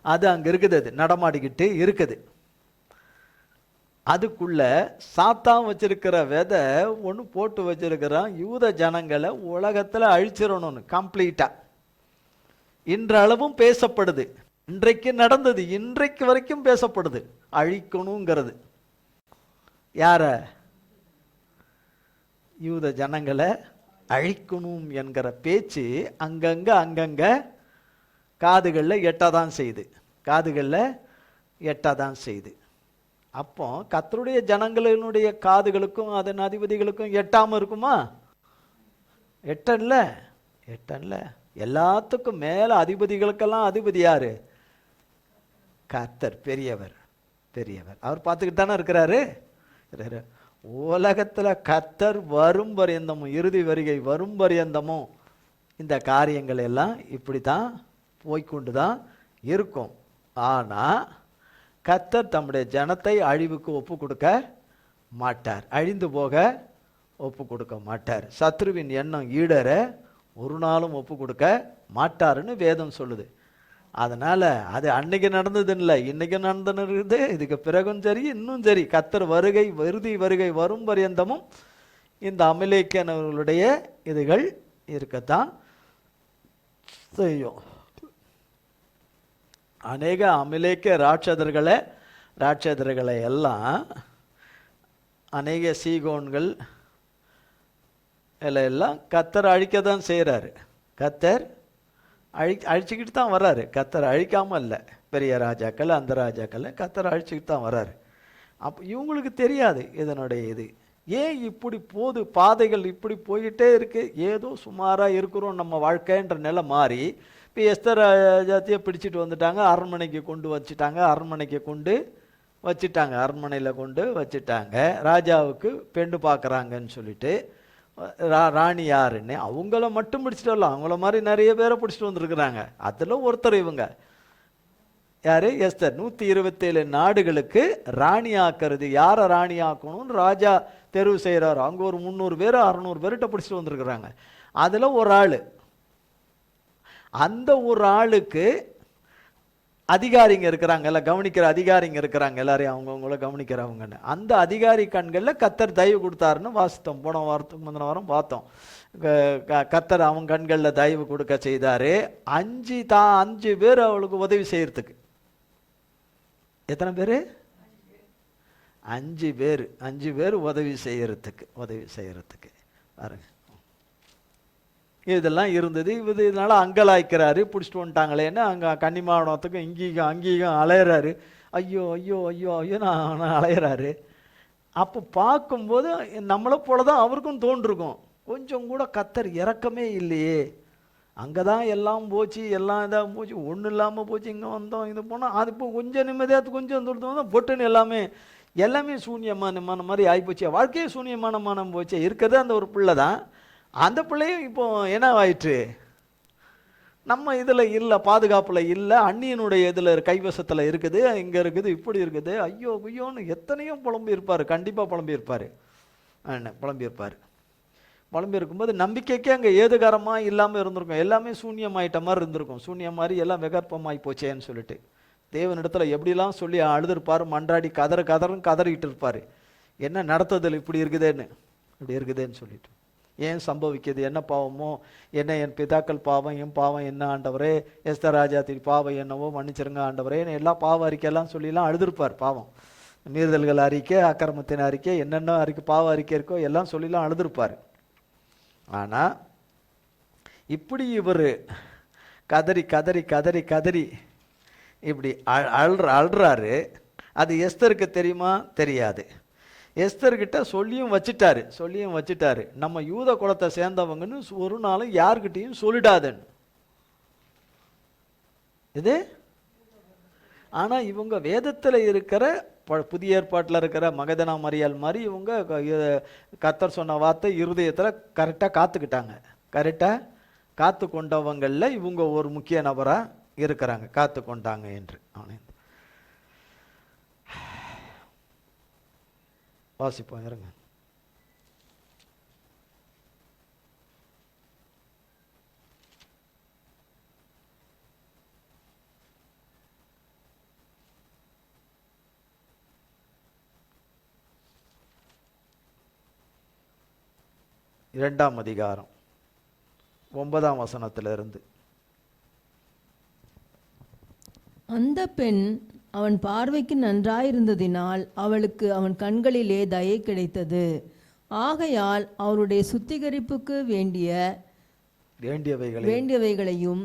அது அங்கே இருக்குது. அது நடமாடிக்கிட்டு இருக்குது. அதுக்குள்ள சாத்தான் வச்சிருக்கிற விதை ஒன்று போட்டு வச்சிருக்கிறான், யூத ஜனங்களை உலகத்தில் அழிச்சிடணும்னு கம்ப்ளீட்டா. இன்றளவும் பேசப்படுது, இன்றைக்கு நடந்தது, இன்றைக்கு வரைக்கும் பேசப்படுது, அழிக்கணுங்கிறது. யார? யூத ஜனங்களை அழிக்கணும் என்கிற பேச்சு அங்கங்க காதுகளில் எட்டாதான் செய்து. அப்போ கர்த்தருடைய ஜனங்களினுடைய காதுகளுக்கும் அதன் அதிபதிகளுக்கும் எட்டாமல் இருக்குமா? எட்டன்ல எல்லாத்துக்கும் மேல அதிபதிகளுக்கெல்லாம் அதிபதி யாரு? கர்த்தர். பெரியவர். அவர் பார்த்துக்கிட்டு தானே இருக்கிறாரு. உலகத்துல கர்த்தர் வரும் பரியந்தமும், இறுதி வருகை வரும் பரியந்தமும் இந்த காரியங்கள் எல்லாம் இப்படித்தான் போய்கொண்டுதான் இருக்கும். ஆனா கர்த்தர் தம்முடைய ஜனத்தை அழிவுக்கு ஒப்பு கொடுக்க மாட்டார், அழிந்து போக ஒப்பு கொடுக்க மாட்டார். சத்ருவின் எண்ணம் ஈடற ஒரு நாளும் ஒப்பு கொடுக்க மாட்டாருன்னு வேதம் சொல்லுது. அதனால அது அன்னைக்கு நடந்ததுன்னு இல்லை, இன்னைக்கு நடந்துருக்குது. இதுக்கு பிறகும் சரி, இன்னும் சரி, கர்த்தர் வருகை, இறுதி வருகை வரும் பரியந்தமும் இந்த அமலேக்கியனவர்களுடைய இதுகள் இருக்கத்தான் செய்யும். அநேக அமலேக்கிய ராட்சதர்களை எல்லாம் அநேக சீகோன்கள் எல்லாம் கர்த்தர் அழிக்க தான் செய்கிறாரு. கர்த்தர் அழிச்சுக்கிட்டு தான் வர்றாரு. கர்த்தர் அழிக்காமல் இல்லை. பெரிய ராஜாக்கள், அந்த ராஜாக்கள் கர்த்தர் அழிச்சுக்கிட்டு தான் வர்றாரு. அப்போ இவங்களுக்கு தெரியாது இதனுடைய இது ஏன் இப்படி போகுது, பாதைகள் இப்படி போயிட்டே இருக்கு. ஏதோ சுமாராக இருக்கிறோம் நம்ம வாழ்க்கைன்ற நிலை மாறி இப்போ எஸ்தர் ராஜாத்தியை பிடிச்சிட்டு வந்துட்டாங்க, அரண்மனைக்கு கொண்டு வச்சுட்டாங்க. அரண்மனையில் கொண்டு வச்சுட்டாங்க. ராஜாவுக்கு பெண்ணு பார்க்குறாங்கன்னு சொல்லிட்டு ராணி யாருன்னு அவங்கள மட்டும் பிடிச்சிட்டு வரலாம். அவங்கள மாதிரி நிறைய பேரை பிடிச்சிட்டு வந்துருக்குறாங்க. அதில் ஒருத்தர் இவங்க யார்? எஸ்தர். 127 நாடுகளுக்கு ராணி ஆக்கிறது. யாரை ராணி ஆக்கணும்னு ராஜா தெரிவு செய்கிறாரோ அங்கே ஒரு 300 பேர் 600 பேர்கிட்ட பிடிச்சிட்டு வந்துருக்குறாங்க. அதில் ஒரு ஆள், அந்த ஒரு ஆளுக்கு அதிகாரிங்க இருக்கிறாங்க, எல்லாம் கவனிக்கிற அதிகாரிங்க இருக்கிறாங்க, எல்லாரையும் அவங்கவுங்கள கவனிக்கிறவங்கன்னு. அந்த அதிகாரி கண்களில் கர்த்தர் தயவு கொடுத்தாருன்னு வாசித்தோம். போன வாரத்துக்கு முந்தின வாரம் பார்த்தோம். கர்த்தர் அவங்க கண்களில் தயவு கொடுக்க செய்தார். 5 பேர் அவளுக்கு உதவி செய்யறதுக்கு. எத்தனை பேர்? 5 பேர் உதவி செய்யறதுக்கு பாருங்க. இதெல்லாம் இருந்தது. இதனால அங்கலாய்க்கிறாரு, பிடிச்சிட்டு வந்துட்டாங்களேன்னு அங்கே கன்னிமாவனத்துக்கும் அங்கேயும் அலையிறாரு. ஐயோ ஐயோ ஐயோ ஐயோ நான் அலையிறாரு. அப்போ பார்க்கும்போது நம்மளை போல தான் அவருக்கும் தோன்றிருக்கும். கொஞ்சம் கூட கர்த்தர் இறக்கமே இல்லையே. அங்கே தான் எல்லாம் போச்சு, எல்லாம் இதாக போச்சு, ஒன்றும் இல்லாமல் போச்சு. இங்கே வந்தோம், இது போனோம், அது இப்போ கொஞ்சம் நிம்மதியாக கொஞ்சம் தூரத்து பொட்டுன்னு எல்லாமே சூன்யமான மாதிரி ஆகிப்போச்சு. வாழ்க்கையே சூன்யமான போச்சு. இருக்கிறது அந்த ஒரு பிள்ளை தான். அந்த பிள்ளையும் இப்போ என்ன ஆயிற்று, நம்ம இதில் இல்லை, பாதுகாப்பில் இல்லை, அந்நியனுடைய இதில் கைவசத்தில் இருக்குது, இங்கே இருக்குது, இப்படி இருக்குது. ஐயோ ஐயோன்னு எத்தனையோ புலம்பியிருப்பார். கண்டிப்பாக புலம்பி இருக்கும்போது நம்பிக்கைக்கே அங்கே ஏதுகாரமாக இல்லாமல் இருந்திருக்கும். எல்லாமே சூன்யமாயிட்ட மாதிரி இருந்திருக்கும். சூன்யம் மாதிரி எல்லாம் விகற்பமாகி போச்சேன்னு சொல்லிட்டு தேவனிடத்தில் எப்படிலாம் சொல்லி அழுதுருப்பார், மன்றாடி கதறிக்கிட்டு இருப்பார். என்ன நடத்துதல் இப்படி இருக்குதுன்னு சொல்லிட்டு. ஏன் சம்பவிக்குது, என்ன பாவமோ, என்ன என் பிதாக்கள் பாவம், என் பாவம் என்ன ஆண்டவரே, எஸ்தர் ராஜாத்தி பாவம் என்னவோ மன்னிச்சிருங்க ஆண்டவரே, எல்லா பாவ அறிக்கையெல்லாம் சொல்லிலாம் அழுதுருப்பார். பாவம் மீறுதல்கள் அறிக்கை, அக்கிரமத்தின் அறிக்கை, என்னென்ன அறிக்கை, பாவ அறிக்கை இருக்கோ எல்லாம் சொல்லிலாம் அழுதுருப்பார். ஆனால் இப்படி இவர் கதறி இப்படி அழுறாரு. அது எஸ்தருக்கு தெரியுமா? தெரியாது. எஸ்தர்கிட்ட சொல்லியும் வச்சுட்டாரு, நம்ம யூத குலத்தை சேர்ந்தவங்கன்னு ஒரு நாளும் யாருக்கிட்டையும் சொல்லிடாதுன்னு. இது ஆனால் இவங்க வேதத்தில் இருக்கிற புதிய ஏற்பாட்டில் இருக்கிற மகதனா மரியாள் மாதிரி இவங்க கர்த்தர் சொன்ன வார்த்தை இருதயத்தில் கரெக்டாக காத்து கொண்டவங்களில் இவங்க ஒரு முக்கிய நபராக இருக்கிறாங்க. காத்து கொண்டாங்க என்று அவனை வாசிப்போம். இருங்க. இரண்டாம் அதிகாரம் 9ஆம் வசனத்திலிருந்து. அந்த பெண் அவன் பார்வைக்கு நன்றாயிருந்ததினால் அவளுக்கு அவன் கண்களிலே தயை கிடைத்தது. ஆகையால் அவருடைய சுத்திகரிப்புக்கு வேண்டியவைகளையும்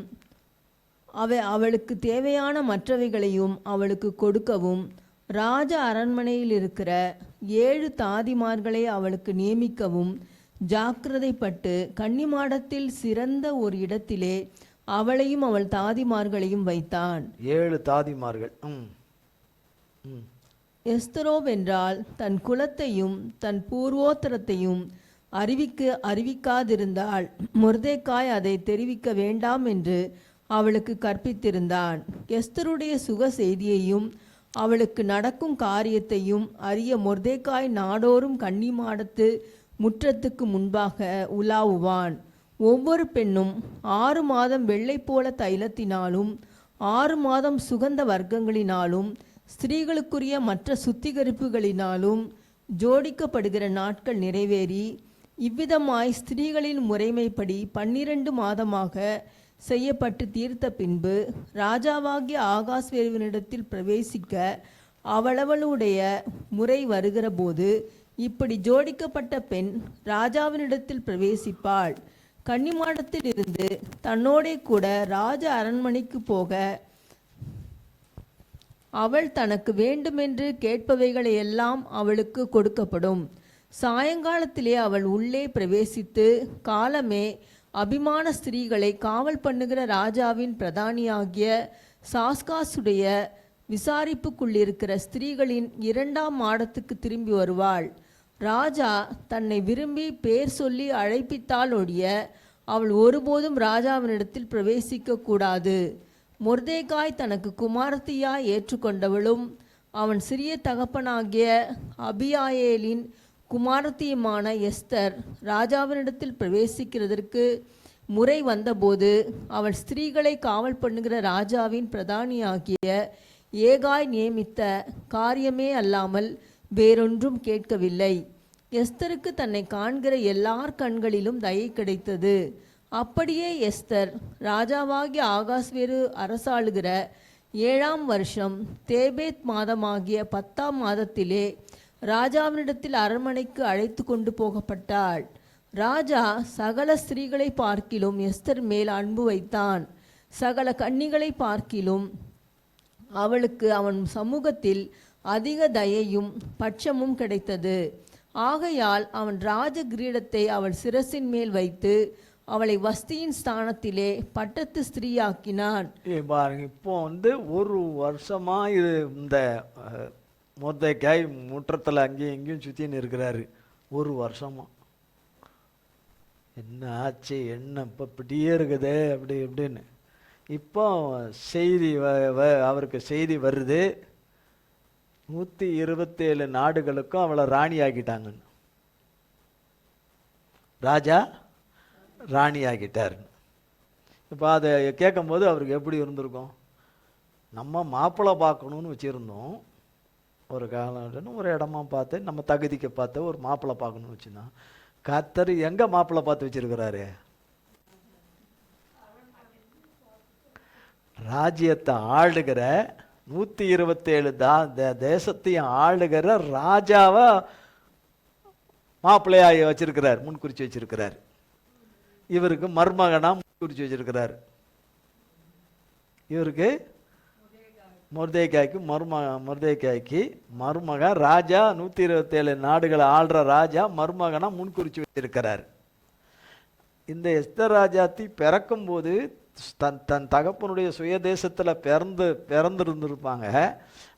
அவளுக்கு தேவையான மற்றவைகளையும் அவளுக்கு கொடுக்கவும் ராஜ அரண்மனையில் இருக்கிற 7 தாதிமார்களை அவளுக்கு நியமிக்கவும் ஜாக்கிரதைப்பட்டு கன்னிமாடத்தில் சிறந்த ஒரு இடத்திலே அவளையும் அவள் தாதிமார்களையும் வைத்தான். 7 தாதிமார்கள். எஸ்தரோவென்றால் தன் குலத்தையும் தன் பூர்வோத்தரத்தையும் அறிவிக்காதிருந்தால் மொர்தெக்காய் அதை தெரிவிக்க வேண்டாம் என்று அவளுக்கு கற்பித்திருந்தான். எஸ்தருடைய சுக செய்தியையும் அவளுக்கு நடக்கும் காரியத்தையும் அறிய மொர்தெக்காய் நாடோறும் கன்னிமாடத்து முற்றத்துக்கு முன்பாக உலாவுவான். ஒவ்வொரு பெண்ணும் 6 மாதம் வெள்ளை போல தைலத்தினாலும் 6 மாதம் சுகந்த வர்க்கங்களினாலும் ஸ்திரீகளுக்குரிய மற்ற சுத்திகரிப்புகளினாலும் ஜோடிக்கப்படுகிற நாட்கள் நிறைவேறி, இவ்விதமாய் ஸ்திரீகளின் முறைமைப்படி 12 மாதமாக செய்யப்பட்டு தீர்த்த பின்பு ராஜாவாகிய ஆகாஸ்வேருவினிடத்தில் பிரவேசிக்க அவளவளுடைய முறை வருகிற போது, இப்படி ஜோடிக்கப்பட்ட பெண் ராஜாவினிடத்தில் பிரவேசிப்பாள். கன்னிமாடத்தில் இருந்து தன்னோடே கூட ராஜ அரண்மனைக்கு போக அவள் தனக்கு வேண்டுமென்று கேட்பவைகளை எல்லாம் அவளுக்கு கொடுக்கப்படும். சாயங்காலத்திலே அவள் உள்ளே பிரவேசித்து காலமே அபிமான ஸ்திரீகளை காவல் பண்ணுகிற ராஜாவின் பிரதானியாகிய சாஸ்காசுடைய விசாரிப்புக்குள்ளிருக்கிற ஸ்திரீகளின் 2ஆம் மாடத்துக்கு திரும்பி வருவாள். ராஜா தன்னை விரும்பி பேர் சொல்லி அழைப்பித்தால் ஒழிய அவள் ஒருபோதும் ராஜாவினிடத்தில் பிரவேசிக்க கூடாது. மொர்தேகாய் தனக்கு குமாரத்தியாய் ஏற்றுக்கொண்டவளும் அவன் சிறிய தகப்பனாகிய அபியாயேலின் குமாரத்தியுமான எஸ்தர் ராஜாவினிடத்தில் பிரவேசிக்கிறதற்கு முறை வந்தபோது, அவள் ஸ்திரீகளை காவல் பண்ணுகிற ராஜாவின் பிரதானியாகிய ஏகாய் நியமித்த காரியமே அல்லாமல் வேறொன்றும் கேட்கவில்லை. எஸ்தருக்கு தன்னை காண்கிற எல்லார் கண்களிலும் தயை கிடைத்தது. அப்படியே எஸ்தர் ராஜாவாகிய ஆகாஸ்வேரு அரசாளுகிற 7ஆம் வருஷம் தேபேத் மாதமாகிய 10ஆம் மாதத்திலே ராஜாவினிடத்தில் அரண்மனைக்கு அழைத்து கொண்டு போகப்பட்டாள். ராஜா சகல ஸ்திரீகளை பார்க்கிலும் எஸ்தர் மேல் அன்பு வைத்தான். சகல கன்னிகளை பார்க்கிலும் அவளுக்கு அவன் சமூகத்தில் அதிக தயையும் பட்சமும் கிடைத்தது. ஆகையால் அவன் ராஜ கிரீடத்தை அவள் சிரசின் மேல் வைத்து அவளை வஸ்தியின் ஸ்தானத்திலே பட்டத்து ஸ்திரீயாக்கினான். பாருங்க, இப்போ ஒரு வருஷமா இது இந்த மொர்தெகாய் முற்றத்தில் அங்கேயும் இங்கேயும் சுற்றின்னு இருக்கிறாரு. ஒரு வருஷமா என்ன ஆச்சு, என்ன இப்போ இப்படியே இருக்குதே அப்படி இப்படின்னு. இப்போ செய்தி அவருக்கு செய்தி வருது, 127 நாடுகளுக்கும் அவளை ராணி ஆக்கிட்டாங்கன்னு. ராஜா ராணி ஆக்கிட்டார். இப்போ அதை கேட்கும்போது அவருக்கு எப்படி இருந்திருக்கும்? நம்ம மாப்பிள்ளை பார்க்கணுன்னு வச்சுருந்தோம், ஒரு காலம் ஒரு இடமா பார்த்து நம்ம தகுதிக்கு பார்த்து ஒரு மாப்பிள்ளை பார்க்கணும்னு வச்சுருந்தோம். கர்த்தர் எங்கே மாப்பிள்ளை பார்த்து வச்சிருக்கிறாரு? ராஜ்யத்தை ஆளுகிற 127 தேசத்தையும் ஆளுகிற ராஜாவை மாப்பிள்ளையாக வச்சிருக்கிறார், முன்குறிச்சு வச்சிருக்கிறார். இவருக்கு மருமகனா முன்குறிச்சு வச்சிருக்கிறார். இவருக்கு மொர்தெகாய்க்கு மொர்தெகாய்க்கு மருமகன் ராஜா, 127 நாடுகளை ஆள்ற ராஜா மருமகனா முன்குறிச்சு வச்சிருக்கிறார். இந்த எஸ்தர் ராஜாத்தி பிறக்கும் போது தன் தகப்பனுடைய சுயதேசத்தில் பிறந்திருந்திருப்பாங்க.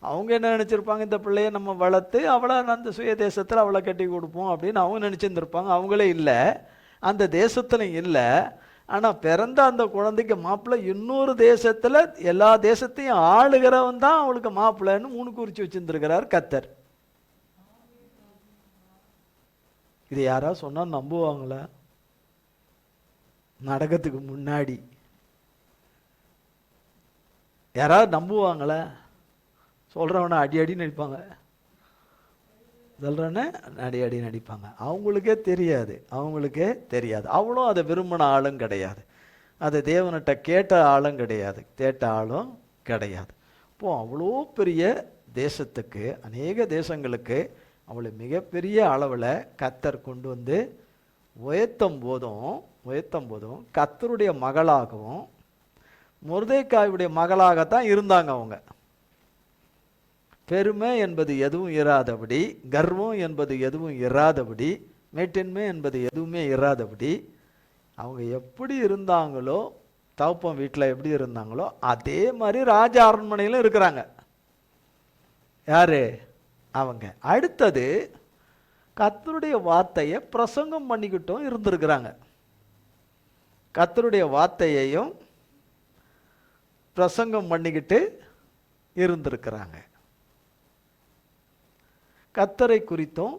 அவங்க என்ன நினச்சிருப்பாங்க, இந்த பிள்ளைய நம்ம வளர்த்து அவளை அந்த சுயதேசத்தில் அவளை கட்டி கொடுப்போம் அப்படின்னு அவங்க நினச்சிருந்துருப்பாங்க. அவங்களே இல்லை, அந்த தேசத்துலையும் இல்லை. ஆனால் பிறந்த அந்த குழந்தைக்கு மாப்பிள்ளை இன்னொரு தேசத்தில் எல்லா தேசத்தையும் ஆளுகிறவன் தான் அவளுக்கு மாப்பிள்ளைன்னு முன்குறிச்சு வச்சுருந்துருக்கிறார் கர்த்தர். இது யாராவது சொன்னால் நம்புவாங்களா? நடக்கிறதுக்கு முன்னாடி யாராவது நம்புவாங்களா? சொல்கிறவனை அடி அடி நடிப்பாங்க, சொல்கிறேன்னு அடி நடிப்பாங்க. அவங்களுக்கே தெரியாது. அவளும் அதை விரும்பின ஆளும் கிடையாது, அதை தேவன்கிட்ட கேட்ட ஆளும் கிடையாது. இப்போ அவ்வளோ பெரிய தேசத்துக்கு, அநேக தேசங்களுக்கு அவளை மிகப்பெரிய அளவில் கர்த்தர் கொண்டு வந்து உயர்த்தும் போதும் கர்த்தருடைய மகளாகவும் மொர்தெகாயுடைய மகளாகத்தான் இருந்தாங்க. அவங்க பெருமை என்பது எதுவும் இராதபடி, கர்வம் என்பது எதுவும் இராதபடி, மேட்டின்மை என்பது எதுவுமே இராதபடி அவங்க எப்படி இருந்தாங்களோ, தகப்பன் வீட்டில் எப்படி இருந்தாங்களோ அதே மாதிரி ராஜ அரண்மனையிலும் இருக்கிறாங்க. யாரு அவங்க? அடுத்தது கர்த்தருடைய வார்த்தையை பிரசங்கம் பண்ணிக்கிட்டும் இருந்திருக்கிறாங்க. கர்த்தருடைய வார்த்தையையும் பிரசங்கம் பண்ணிக்கிட்டு இருந்திருக்கிறாங்க. கர்த்தரை குறித்தும்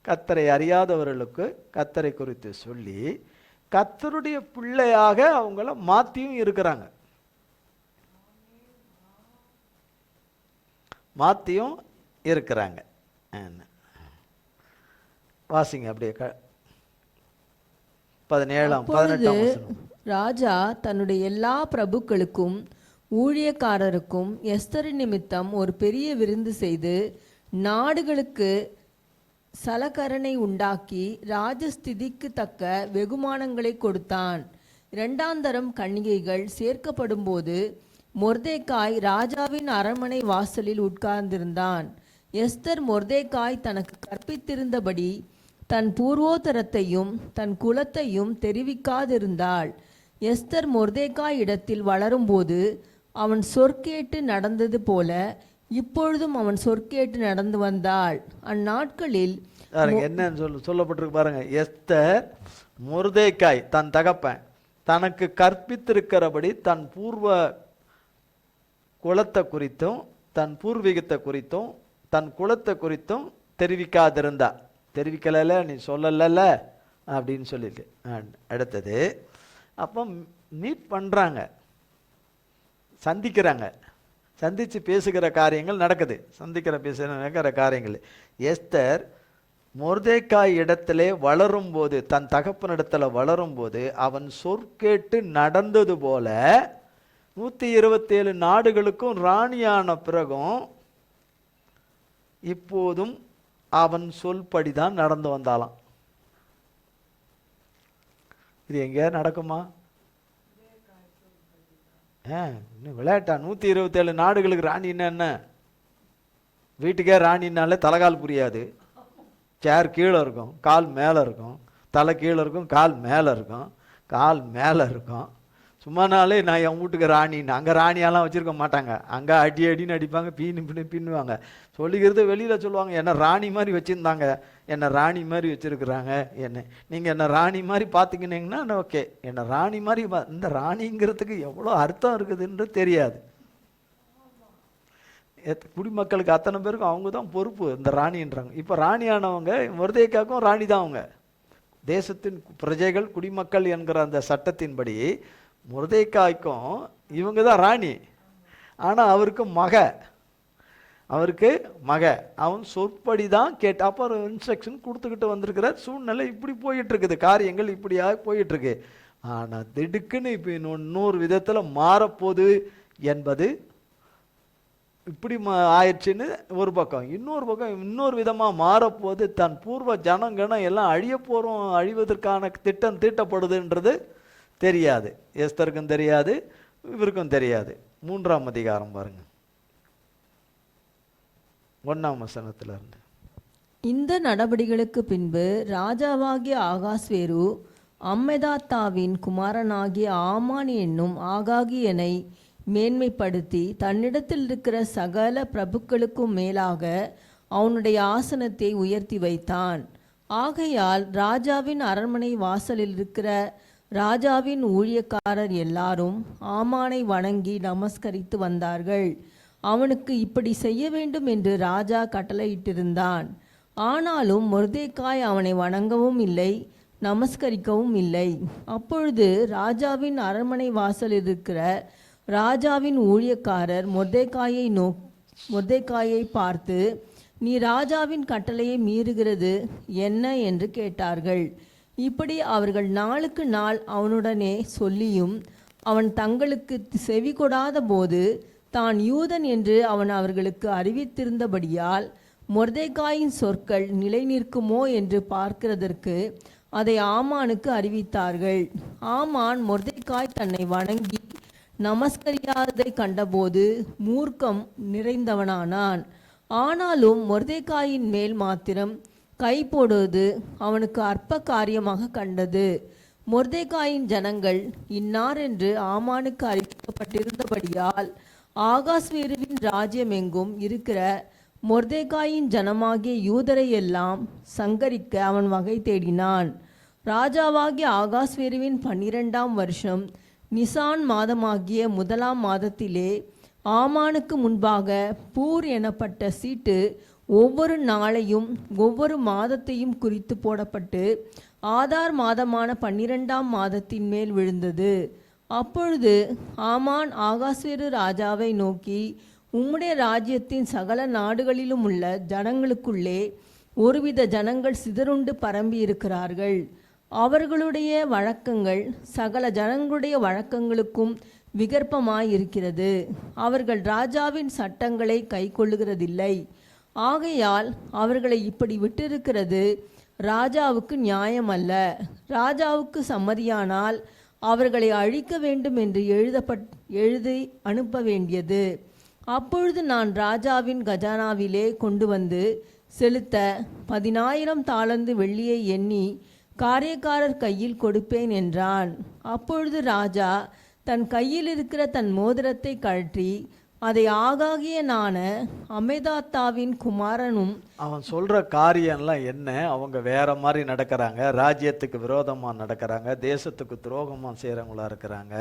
கர்த்தரை அறியாதவர்களுக்கு கர்த்தரை குறித்து சொல்லி கர்த்தருடைய பிள்ளையாக அவங்கள மாற்றியும் இருக்கிறாங்க. மாத்தியும் இருக்கிறாங்க. வாசிங்க அப்படியே 17-18 ராஜா தன்னுடைய எல்லா பிரபுக்களுக்கும் ஊழியக்காரருக்கும் எஸ்தர் நிமித்தம் ஒரு பெரிய விருந்து செய்து நாடுகளுக்கு சலகரணை உண்டாக்கி ராஜஸ்திதிக்கு தக்க வெகுமானங்களை கொடுத்தான். இரண்டாந்தரம் கன்னிகைகள் சேர்க்கப்படும் போது மொர்தேக்காய் ராஜாவின் அரண்மனை வாசலில் உட்கார்ந்திருந்தான். எஸ்தர் மொர்தேக்காய் தனக்கு கற்பித்திருந்தபடி தன் பூர்வோத்தரத்தையும் தன் குலத்தையும் தெரிவிக்காதிருந்தாள். எஸ்தர் மொர்தேக்காய் இடத்தில் வளரும்போது அவன் சொற்கேட்டு நடந்தது போல இப்பொழுதும் அவன் சொற்கேட்டு நடந்து வந்தாள். அந்நாட்களில் என்னன்னு சொல்லப்பட்டிருக்கு பாருங்க. எஸ்தர் மொர்தேக்காய் தன் தகப்பன் தனக்கு கற்பித்திருக்கிறபடி தன் பூர்வ குலத்தை குறித்தும் தன் பூர்வீகத்தை குறித்தும் தன் குலத்தை குறித்தும் தெரிவிக்காதிருந்தா. தெரிவிக்கல, நீ சொல்லல அப்படின்னு சொல்லிட்டு அடுத்தது அப்போ மீட் பண்ணுறாங்க, சந்திக்கிறாங்க, சந்தித்து பேசுகிற காரியங்கள் நடக்குது. நடக்கிற காரியங்கள் எஸ்தர் மொர்தேக்காய் இடத்திலே வளரும் போது, தன் தகப்பனிடத்தில் வளரும் போது அவன் சொற்கேட்டு நடந்தது போல 127 நாடுகளுக்கும் ராணியான பிறகும் இப்போதும் அவன் சொல்படிதான் நடந்து வந்தாலாம். இது எங்க நடக்குமா? இன்னும் விளையாட்டா? 127 நாடுகளுக்கு ராணின்னா என்ன? வீட்டுக்கே ராணின்னாலே தலைகால் புரியாது. சேர் கீழே இருக்கும், கால் மேலே இருக்கும், தலை கீழே இருக்கும், கால் மேலே இருக்கும், கால் மேலே இருக்கும். சும்மானாலே நான் என் வீட்டுக்கு ராணின்னு. அங்கே ராணியெல்லாம் வச்சுருக்க மாட்டாங்க. அங்கே அடின்னு அடிப்பாங்க, பின்னுவாங்க. சொல்லிக்கிறது வெளியில் சொல்லுவாங்க, என்னை ராணி மாதிரி வச்சுருந்தாங்க, என்னை ராணி மாதிரி வச்சுருக்குறாங்க. நீங்கள் என்னை ராணி மாதிரி பார்த்துக்கினீங்கன்னா ஓகே. என்னை ராணி மாதிரி இந்த ராணிங்கிறதுக்கு எவ்வளோ அர்த்தம் இருக்குதுன்றது தெரியாது. குடிமக்களுக்கு அத்தனை பேருக்கும் அவங்க தான் பொறுப்பு, இந்த ராணின்றாங்க. இப்போ ராணியானவங்க மொர்தேக்காய்க்கும் ராணி தான். அவங்க தேசத்தின் பிரஜைகள், குடிமக்கள் என்கிற அந்த சட்டத்தின்படி மொர்தேக்காய்க்கும் இவங்க தான் ராணி. ஆனால் அவருக்கு மக அவன் சொற்படி தான் கேட்டு அப்போ ஒரு இன்ஸ்ட்ரக்ஷன் கொடுத்துக்கிட்டு வந்திருக்கிற சூழ்நிலை இப்படி போயிட்டு இருக்குது. காரியங்கள் இப்படியாக போயிட்டு இருக்கு. ஆனால் திடுக்குன்னு இப்போ இன்னொரு விதத்தில் மாறப்போகுது என்பது இப்படி ஆயிடுச்சுன்னு ஒரு பக்கம். இன்னொரு பக்கம் இன்னொரு விதமாக மாறப்போது தன் பூர்வ ஜனங்கணம் எல்லாம் அழிவதற்கான திட்டம் தீட்டப்படுதுன்றது தெரியாது. எஸ்தருக்கும் தெரியாது, இவருக்கும் தெரியாது. 3ஆம் அதிகாரம் பாருங்க, 1ஆம் வசனத்திலிருந்து. இந்த நடபடிகளுக்கு பின்பு ராஜாவாகிய ஆகாஸ்வேரு அம்மெதாத்தாவின் குமாரனாகிய ஆமான் என்னும் ஆகாகியனை மேன்மைப்படுத்தி தன்னிடத்தில் இருக்கிற சகல பிரபுக்களுக்கும் மேலாக அவனுடைய ஆசனத்தை உயர்த்தி வைத்தான். ஆகையால் ராஜாவின் அரண்மனை வாசலில் இருக்கிற ராஜாவின் ஊழியக்காரர் எல்லாரும் ஆமானை வணங்கி நமஸ்கரித்து வந்தார்கள். அவனுக்கு இப்படி செய்ய வேண்டும் என்று ராஜா கட்டளையிட்டிருந்தான். ஆனாலும் மொர்தேக்காய் அவனை வணங்கவும் இல்லை, நமஸ்கரிக்கவும் இல்லை. அப்பொழுது ராஜாவின் அரண்மனை வாசலில் இருக்கிற ராஜாவின் ஊழியக்காரர் மொர்தேக்காயை பார்த்து, நீ ராஜாவின் கட்டளையை மீறுகிறது என்ன என்று கேட்டார்கள். இப்படி அவர்கள் நாளுக்கு நாள் அவனுடனே சொல்லியும் அவன் தங்களுக்கு செவி கொடாத போது தான் யூதன் என்று அவன் அவர்களுக்கு அறிவித்திருந்தபடியால் மொர்தேக்காயின் சொற்கள் நிலை நிற்குமோ என்று பார்க்கிறதற்கு அதை ஆமானுக்கு அறிவித்தார்கள். ஆமான் மொர்தேக்காய் தன்னை வணங்கி நமஸ்கரியாததை கண்டபோது மூர்க்கம் நிறைந்தவனானான். ஆனாலும் மொர்தேக்காயின் மேல் மாத்திரம் கை போடுவது அவனுக்கு அற்ப காரியமாக கண்டது. மொர்தேக்காயின் ஜனங்கள் இன்னார் என்று ஆமானுக்கு அறிவிக்கப்பட்டிருந்தபடியால் ஆகாஸ்வேருவின் ராஜ்யம் எங்கும் இருக்கிற மொர்தேக்காயின் ஜனமாகிய யூதரை எல்லாம் சங்கரிக்க அவன் வகை தேடினான். ராஜாவாகிய ஆகாஸ்வேருவின் 12ஆம் வருஷம் நிசான் மாதமாகிய 1ஆம் மாதத்திலே ஆமானுக்கு முன்பாக பூர் எனப்பட்ட சீட்டு ஒவ்வொரு நாளையும் ஒவ்வொரு மாதத்தையும் குறித்து போடப்பட்டு ஆதார் மாதமான 12ஆம் மாதத்தின் மேல் விழுந்தது. அப்பொழுது ஆமான் ஆகாஸ்வேரு ராஜாவை நோக்கி, உம்முடைய ராஜ்யத்தின் சகல நாடுகளிலும் உள்ள ஜனங்களுக்குள்ளே ஒருவித ஜனங்கள் சிதறுண்டு பரம்பி இருக்கிறார்கள். அவர்களுடைய வழக்கங்கள் சகல ஜனங்களுடைய வழக்கங்களுக்கும் விகற்பமாயிருக்கிறது. அவர்கள் ராஜாவின் சட்டங்களை கைக்கொள்ளுகிறதில்லை. ஆகையால் அவர்களை இப்படி விட்டிருக்கிறது ராஜாவுக்கு நியாயமல்ல. ராஜாவுக்கு சம்மதியானால் அவர்களை அழிக்க வேண்டும் என்று எழுதி அனுப்ப வேண்டியது. அப்பொழுது நான் ராஜாவின் கஜானாவிலே கொண்டு வந்து செலுத்த 10,000 தாலந்து வெள்ளியை எண்ணி காரியக்காரர் கையில் கொடுப்பேன் என்றான். அப்பொழுது ராஜா தன் கையில் இருக்கிற தன் மோதிரத்தை கழற்றி அதை ஆகாகியனான அமெதாத்தாவின் குமாரனும், அவன் சொல்ற காரியம்லாம் என்ன? அவங்க வேற மாதிரி நடக்கிறாங்க, ராஜ்யத்துக்கு விரோதமா நடக்கிறாங்க, தேசத்துக்கு துரோகமா செய்யறவங்களா இருக்கிறாங்க,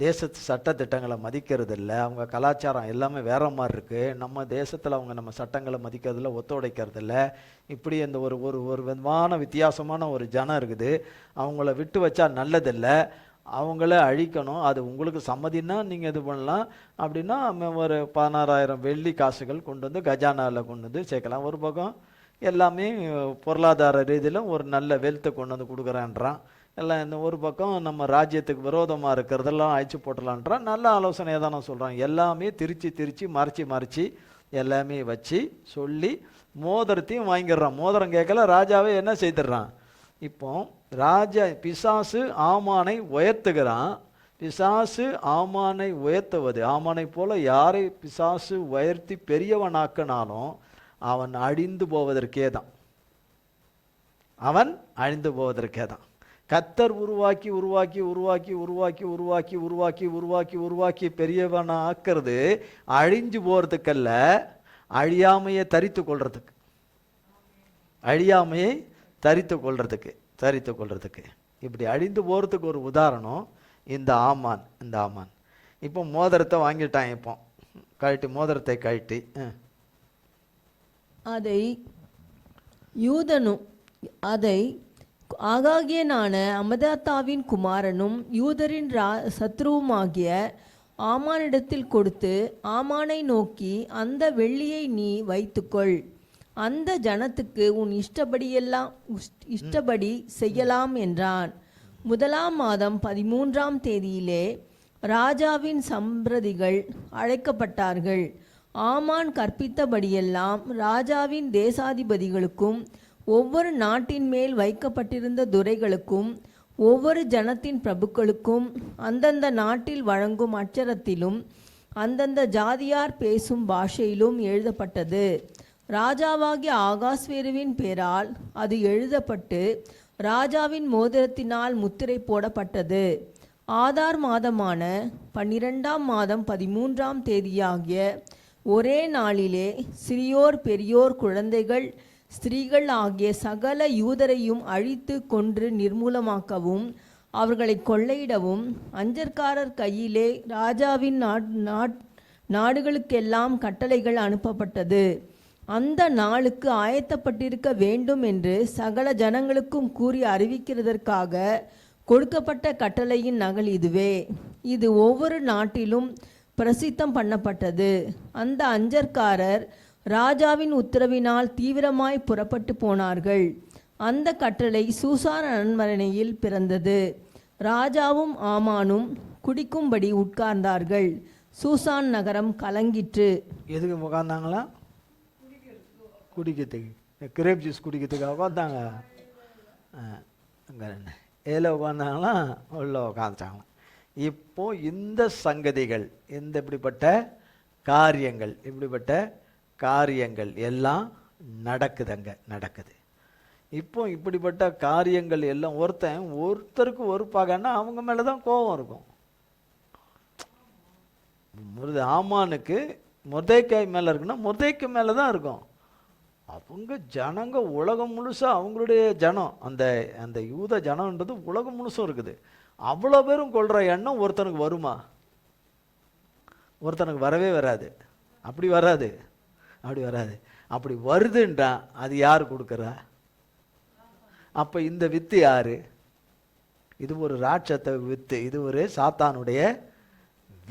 தேசத்து சட்ட திட்டங்களை மதிக்கிறது இல்லை, அவங்க கலாச்சாரம் எல்லாமே வேற மாதிரி இருக்கு, நம்ம தேசத்துல அவங்க நம்ம சட்டங்களை மதிக்கிறதுல ஒத்துழைக்கிறது இல்லை. இப்படி இந்த ஒரு ஒரு ஒரு விதமான வித்தியாசமான ஒரு ஜனம் இருக்குது. அவங்கள விட்டு வச்சா நல்லதில்லை, அவங்கள அழிக்கணும். அது உங்களுக்கு சம்மதினா நீங்கள் இது பண்ணலாம். அப்படின்னா ஒரு 16,000 வெள்ளி காசுகள் கொண்டு வந்து கஜானாவில் கொண்டு வந்து சேர்க்கலாம். ஒரு பக்கம் எல்லாமே பொருளாதார ரீதியில் ஒரு நல்ல வெல்த்தை கொண்டு வந்து கொடுக்குறேன்றான். எல்லாம் இந்த ஒரு பக்கம் நம்ம ராஜ்யத்துக்கு விரோதமாக இருக்கிறதெல்லாம் அழிச்சு போட்டலான்றான். நல்ல ஆலோசனையை தான் நான் சொல்கிறேன். எல்லாமே திரிச்சு மறைச்சி எல்லாமே வச்சு சொல்லி மோதிரத்தையும் வாங்கிடுறான். மோதிரம் கேட்கல, ராஜாவே என்ன செய்துடுறான். இப்போ பிசாசு ஆமானை உயர்த்துகிறான். பிசாசு ஆமானை உயர்த்துவது, ஆமானை போல யாரை பிசாசு உயர்த்தி பெரியவனாக்கினாலும் அவன் அழிந்து போவதற்கே தான். அவன் அழிந்து போவதற்கே தான். கர்த்தர் உருவாக்கி பெரியவனாக்கிறது அழிஞ்சு போறதுக்கல்ல, அழியாமையை தரித்து கொள்றதுக்கு, அழியாமையை தரித்து கொள்றதுக்கு. இப்படி அழிந்து போறதுக்கு ஒரு உதாரணம் இந்த ஆமான். இப்போ மோதிரத்தை வாங்கிட்டான். இப்போ மோதிரத்தை கழட்டி அதை ஆகாகியனான அமதாத்தாவின் குமாரனும் யூதரின் சத்ருவுமாகிய ஆமானிடத்தில் கொடுத்து, ஆமானை நோக்கி, அந்த வெள்ளியை நீ வைத்துக்கொள், அந்த ஜனத்துக்கு உன் இஷ்டப்படி செய்யலாம் என்றான். 1 மாதம் 13 தேதியிலே ராஜாவின் சம்பிரதிகள் அழைக்கப்பட்டார்கள். ஆமான் கற்பித்தபடியெல்லாம் ராஜாவின் தேசாதிபதிகளுக்கும் ஒவ்வொரு நாட்டின் மேல் வைக்கப்பட்டிருந்த துரைகளுக்கும் ஒவ்வொரு ஜனத்தின் பிரபுக்களுக்கும் அந்தந்த நாட்டில் வழங்கும் அட்சரத்திலும் அந்தந்த ஜாதியார் பேசும் பாஷையிலும் எழுதப்பட்டது. ராஜாவாகிய ஆகாஸ்வேருவின் பேரால் அது எழுதப்பட்டு ராஜாவின் மோதிரத்தினால் முத்திரை போடப்பட்டது. ஆதார் மாதமான 12 மாதம் 13 தேதியாகிய ஒரே நாளிலே சிறியோர் பெரியோர் குழந்தைகள் ஸ்திரீகள் ஆகிய சகல யூதரையும் அழித்து கொன்று நிர்மூலமாக்கவும் அவர்களை கொள்ளையிடவும் அஞ்சற்காரர் கையிலே ராஜாவின் நாடுகளுக்கெல்லாம் கட்டளைகள் அனுப்பப்பட்டது. அந்த நாளுக்கு ஆயத்தப்பட்டிருக்க வேண்டும் என்று சகல ஜனங்களுக்கும் கூறி அறிவிக்கிறதற்காக கொடுக்கப்பட்ட கட்டளையின் நகல் இதுவே. இது ஒவ்வொரு நாட்டிலும் பிரசித்தம் பண்ணப்பட்டது. அந்த அஞ்சற்காரர் ராஜாவின் உத்தரவினால் தீவிரமாய் புறப்பட்டு போனார்கள். அந்த கட்டளை சூசான் அரண்மனையில் பிறந்தது. ராஜாவும் ஆமானும் குடிக்கும்படி உட்கார்ந்தார்கள். சூசான் நகரம் கலங்கிற்று. எதுக்கு உட்கார்ந்தாங்களா? குடிக்கிறதுக்கு, கிரேப் ஜூஸ் குடிக்கிறதுக்காக உட்காந்தாங்க. அங்கே ஏல உட்காந்தாங்களாம், உள்ள உட்காந்துட்டாங்களாம். இப்போ இந்த சங்கதிகள், இப்படிப்பட்ட காரியங்கள் எல்லாம் நடக்குது. இப்போ இப்படிப்பட்ட காரியங்கள் எல்லாம் ஒருத்தருக்கு ஒரு பகைன்னா அவங்க மேலதான் கோபம் இருக்கும். ஆமானுக்கு மொர்தெக்காய் மேல இருக்குன்னா மொர்தெக்காய் மேலதான் இருக்கும். அவங்க ஜனங்க உலகம் முழுசா, அவங்களுடைய ஜனம், அந்த யூத ஜனம்ன்றது உலகம் முழுசும் இருக்குது. அவ்வளோ பேரும் கொள்ற எண்ணம் ஒருத்தனுக்கு வருமா? ஒருத்தனுக்கு வரவே வராது. அப்படி வராது. அப்படி வருதுன்றா அது யாரு கொடுக்குறா? அப்ப இந்த வித்து யாரு? இது ஒரு ராட்சத்த வித்து, இது ஒரு சாத்தானுடைய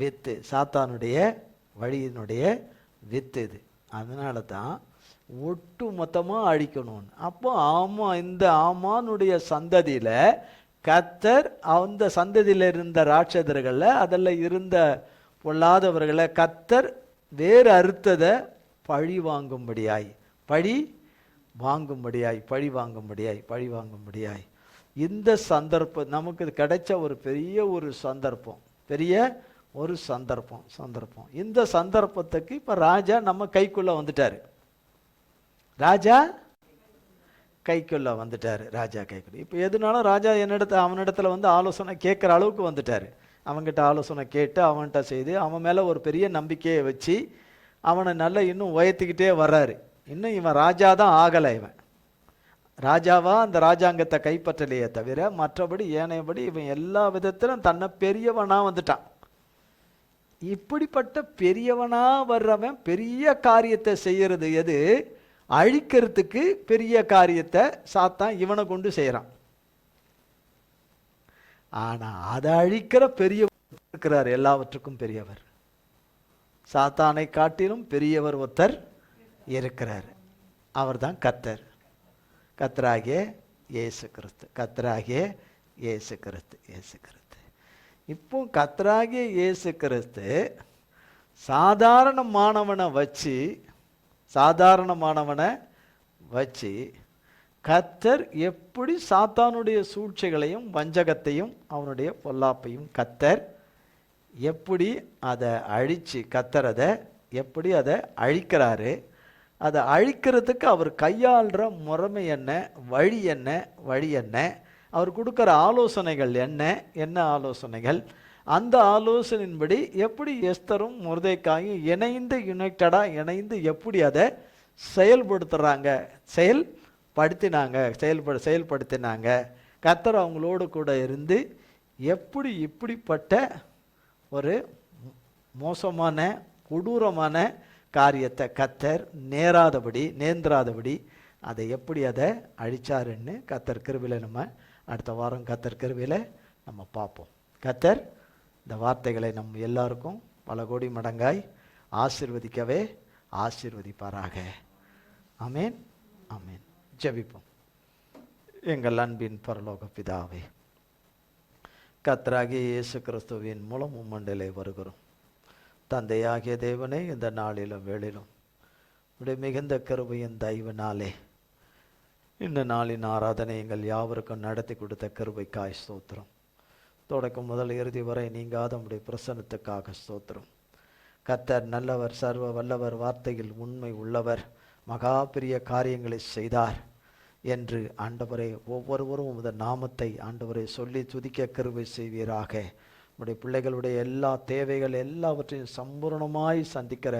வித்து, சாத்தானுடைய வழியினுடைய வித்து இது. அதனால தான் ஒட்டு மொத்தமாக அழிக்கணும்னு. அப்போ இந்த ஆமானுடைய சந்ததியில் கர்த்தர் அந்த சந்ததியில் இருந்த ராட்சதர்களை, அதில் இருந்த பொல்லாதவர்களை கர்த்தர் வேறு அறுத்ததை பழி வாங்கும்படியாய் இந்த சந்தர்ப்பம் நமக்கு கிடைச்ச ஒரு பெரிய சந்தர்ப்பம். இந்த சந்தர்ப்பத்துக்கு இப்போ ராஜா நம்ம கைக்குள்ள வந்துட்டாரு. ராஜா கைக்குள்ள இப்போ எதுனாலும் ராஜா அவனிடத்துல வந்து ஆலோசனை கேட்குற அளவுக்கு வந்துட்டாரு. அவன்கிட்ட ஆலோசனை கேட்டு அவன்கிட்ட செய்து அவன் மேலே ஒரு பெரிய நம்பிக்கையை வச்சு அவனை நல்லா இன்னும் உயர்த்திக்கிட்டே வர்றாரு. இன்னும் இவன் ராஜா தான் ஆகலை. இவன் ராஜாவா அந்த ராஜாங்கத்தை கைப்பற்றலையே தவிர மற்றபடி ஏனையபடி இவன் எல்லா விதத்திலும் தன்னை பெரியவனா வந்துட்டான். இப்படிப்பட்ட பெரியவனா வர்றவன் பெரிய காரியத்தை செய்யறது எது? அழிக்கிறதுக்கு பெரிய காரியத்தை சாத்தான் இவனை கொண்டு செய்யறான். ஆனா அதை அழிக்கிற பெரியவர் இருக்கிறார், எல்லாவற்றுக்கும் பெரியவர். சாத்தானை காட்டிலும் பெரியவர் ஒருத்தர் இருக்கிறார். அவர் தான் கர்த்தர், கர்த்தராகிய இயேசு கிறிஸ்து. இப்போ கர்த்தராகிய இயேசு கிறிஸ்து சாதாரணமானவனை வச்சு கர்த்தர் எப்படி சாத்தானுடைய சூழ்ச்சிகளையும் வஞ்சகத்தையும் அவனுடைய பொல்லாப்பையும் கர்த்தர் எப்படி அதை அழிச்சு எப்படி அதை அழிக்கிறாரு, அதை அழிக்கிறதுக்கு அவர் கையாளுற முறைமை என்ன, வழி என்ன, அவர் கொடுக்குற ஆலோசனைகள் என்ன ஆலோசனைகள், அந்த ஆலோசனையின்படி எப்படி எஸ்தரும் மொர்தெக்காயும் இணைந்து எப்படி அதை செயல்படுத்தினாங்க. கர்த்தர் அவங்களோடு கூட இருந்து எப்படி இப்படிப்பட்ட ஒரு மோசமான கொடூரமான காரியத்தை கர்த்தர் நேர்ந்திராதபடி அதை எப்படி அதை அழிச்சாருன்னு கர்த்தர் கிருபையில நம்ம அடுத்த வாரம் கர்த்தர் கிருபையில நம்ம பார்ப்போம். கர்த்தர் இந்த வார்த்தைகளை நம்ம எல்லாருக்கும் பல கோடி மடங்காய் ஆசீர்வதிப்பாராக. ஆமேன், ஆமேன். ஜெபிப்போம். எங்கள் அன்பின் பரலோக பிதாவே, கர்த்தராகிய இயேசு கிறிஸ்துவின் மூலம் உம்மண்டலே வருகிறோம். தந்தையாகிய தேவனே, இந்த நாளிலும் வேளிலும் உடைய மிகுந்த கிருபையின் தயவினாலே இந்த நாளின் ஆராதனை எங்கள் யாவருக்கும் நடத்தி கொடுத்த கிருபைக்காய் ஸ்தோத்திரம். தொடக்கம் முதல் இறுதி வரை நீங்காத உடைய பிரசன்னத்துக்காக ஸ்தோத்திரம். கர்த்தர் நல்லவர், சர்வ வல்லவர், வார்த்தையில் உண்மை உள்ளவர், மகா பெரிய காரியங்களை செய்தார் என்று ஆண்டவரே ஒவ்வொருவரும் உமது நாமத்தை ஆண்டவரை சொல்லி துதிக்க கிருபை செய்வீராக. உடைய பிள்ளைகளுடைய எல்லா தேவைகள் எல்லாவற்றையும் சம்பூர்ணமாய் சந்திக்கிற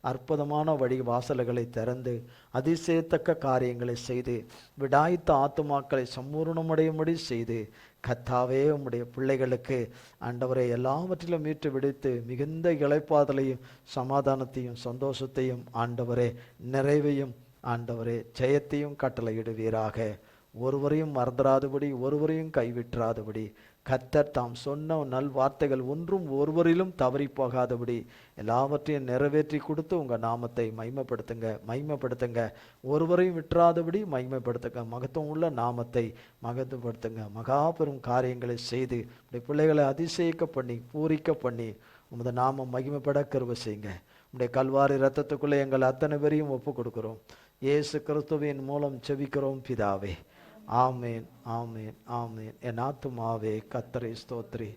அற்புதமான வழி வாசல்களை திறந்து அதிசயத்தக்க காரியங்களை செய்து விடாய்த்த ஆத்துமாக்களை சம்பூர்ணமடையும்படி செய்து கர்த்தாவே உம்முடைய பிள்ளைகளுக்கு ஆண்டவரை எல்லாவற்றிலும் மீட்டு விடுத்து மிகுந்த இளைப்பாதலையும் சமாதானத்தையும் சந்தோஷத்தையும் ஆண்டவரே நிறைவையும் ஆண்டவரே ஜெயத்தையும் கட்டளையிடுவீராக. ஒருவரையும் மறந்துடாதபடி, ஒருவரையும் கைவிட்டுறாதபடி, கர்த்தர் தாம் சொன்ன நல் வார்த்தைகள் ஒன்றும் ஒருவரிலும் தவறி போகாதபடி எல்லாவற்றையும் நிறைவேற்றி கொடுத்து உங்கள் நாமத்தை மகிமைப்படுத்துங்க. ஒருவரையும் விட்டுறாதபடி மகிமைப்படுத்துங்க. மகத்துவம் உள்ள நாமத்தை மகத்துவப்படுத்துங்க. மகா பெரும் காரியங்களை செய்து உடைய பிள்ளைகளை அதிசயிக்க பண்ணி பூரிக்க பண்ணி உமது நாமம் மகிமைப்பட கிருபை செய்யுங்க. உடைய கல்வாரி ரத்தத்துக்குள்ளே எங்கள் அத்தனை பேரையும் ஒப்பு கொடுக்கிறோம். இயேசு கிறிஸ்துவின் மூலம் செபிக்கிறோம் பிதாவே. ஆமேன், ஆமேன், ஆமேன். என் ஆத்துமாவே கர்த்தரை ஸ்தோத்ரி,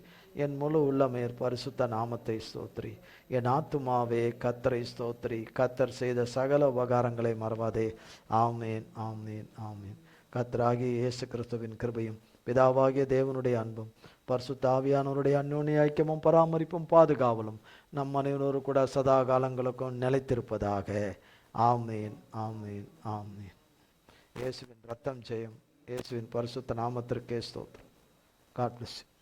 என் முழு உள்ளமேற் பரிசுத்த நாமத்தை ஸ்தோத்ரி. என் ஆத்துமாவே கர்த்தரை ஸ்தோத்ரி, கர்த்தர் செய்த சகல உபகாரங்களை மறவாதே. ஆமேன், ஆமேன், ஆமேன். கர்த்தராகிய இயேசு கிறிஸ்துவின் கிருபையும் பிதாவாகிய தேவனுடைய அன்பும் பரிசுத்த ஆவியானவருடைய அந்யோன்ய ஐக்கியமும் பராமரிப்பும் பாதுகாவலும் நம் அனைவரோடு கூட சதா காலங்களுக்கும் நிலைத்திருப்பதாக. ஆமேன், ஆமேன், ஆமேன். இயேசுவின் ரத்தம் ஜெயம். இயேசுவின் பரிசுத்த நாமத்திற்கே ஸ்தோத்திரம். God bless you.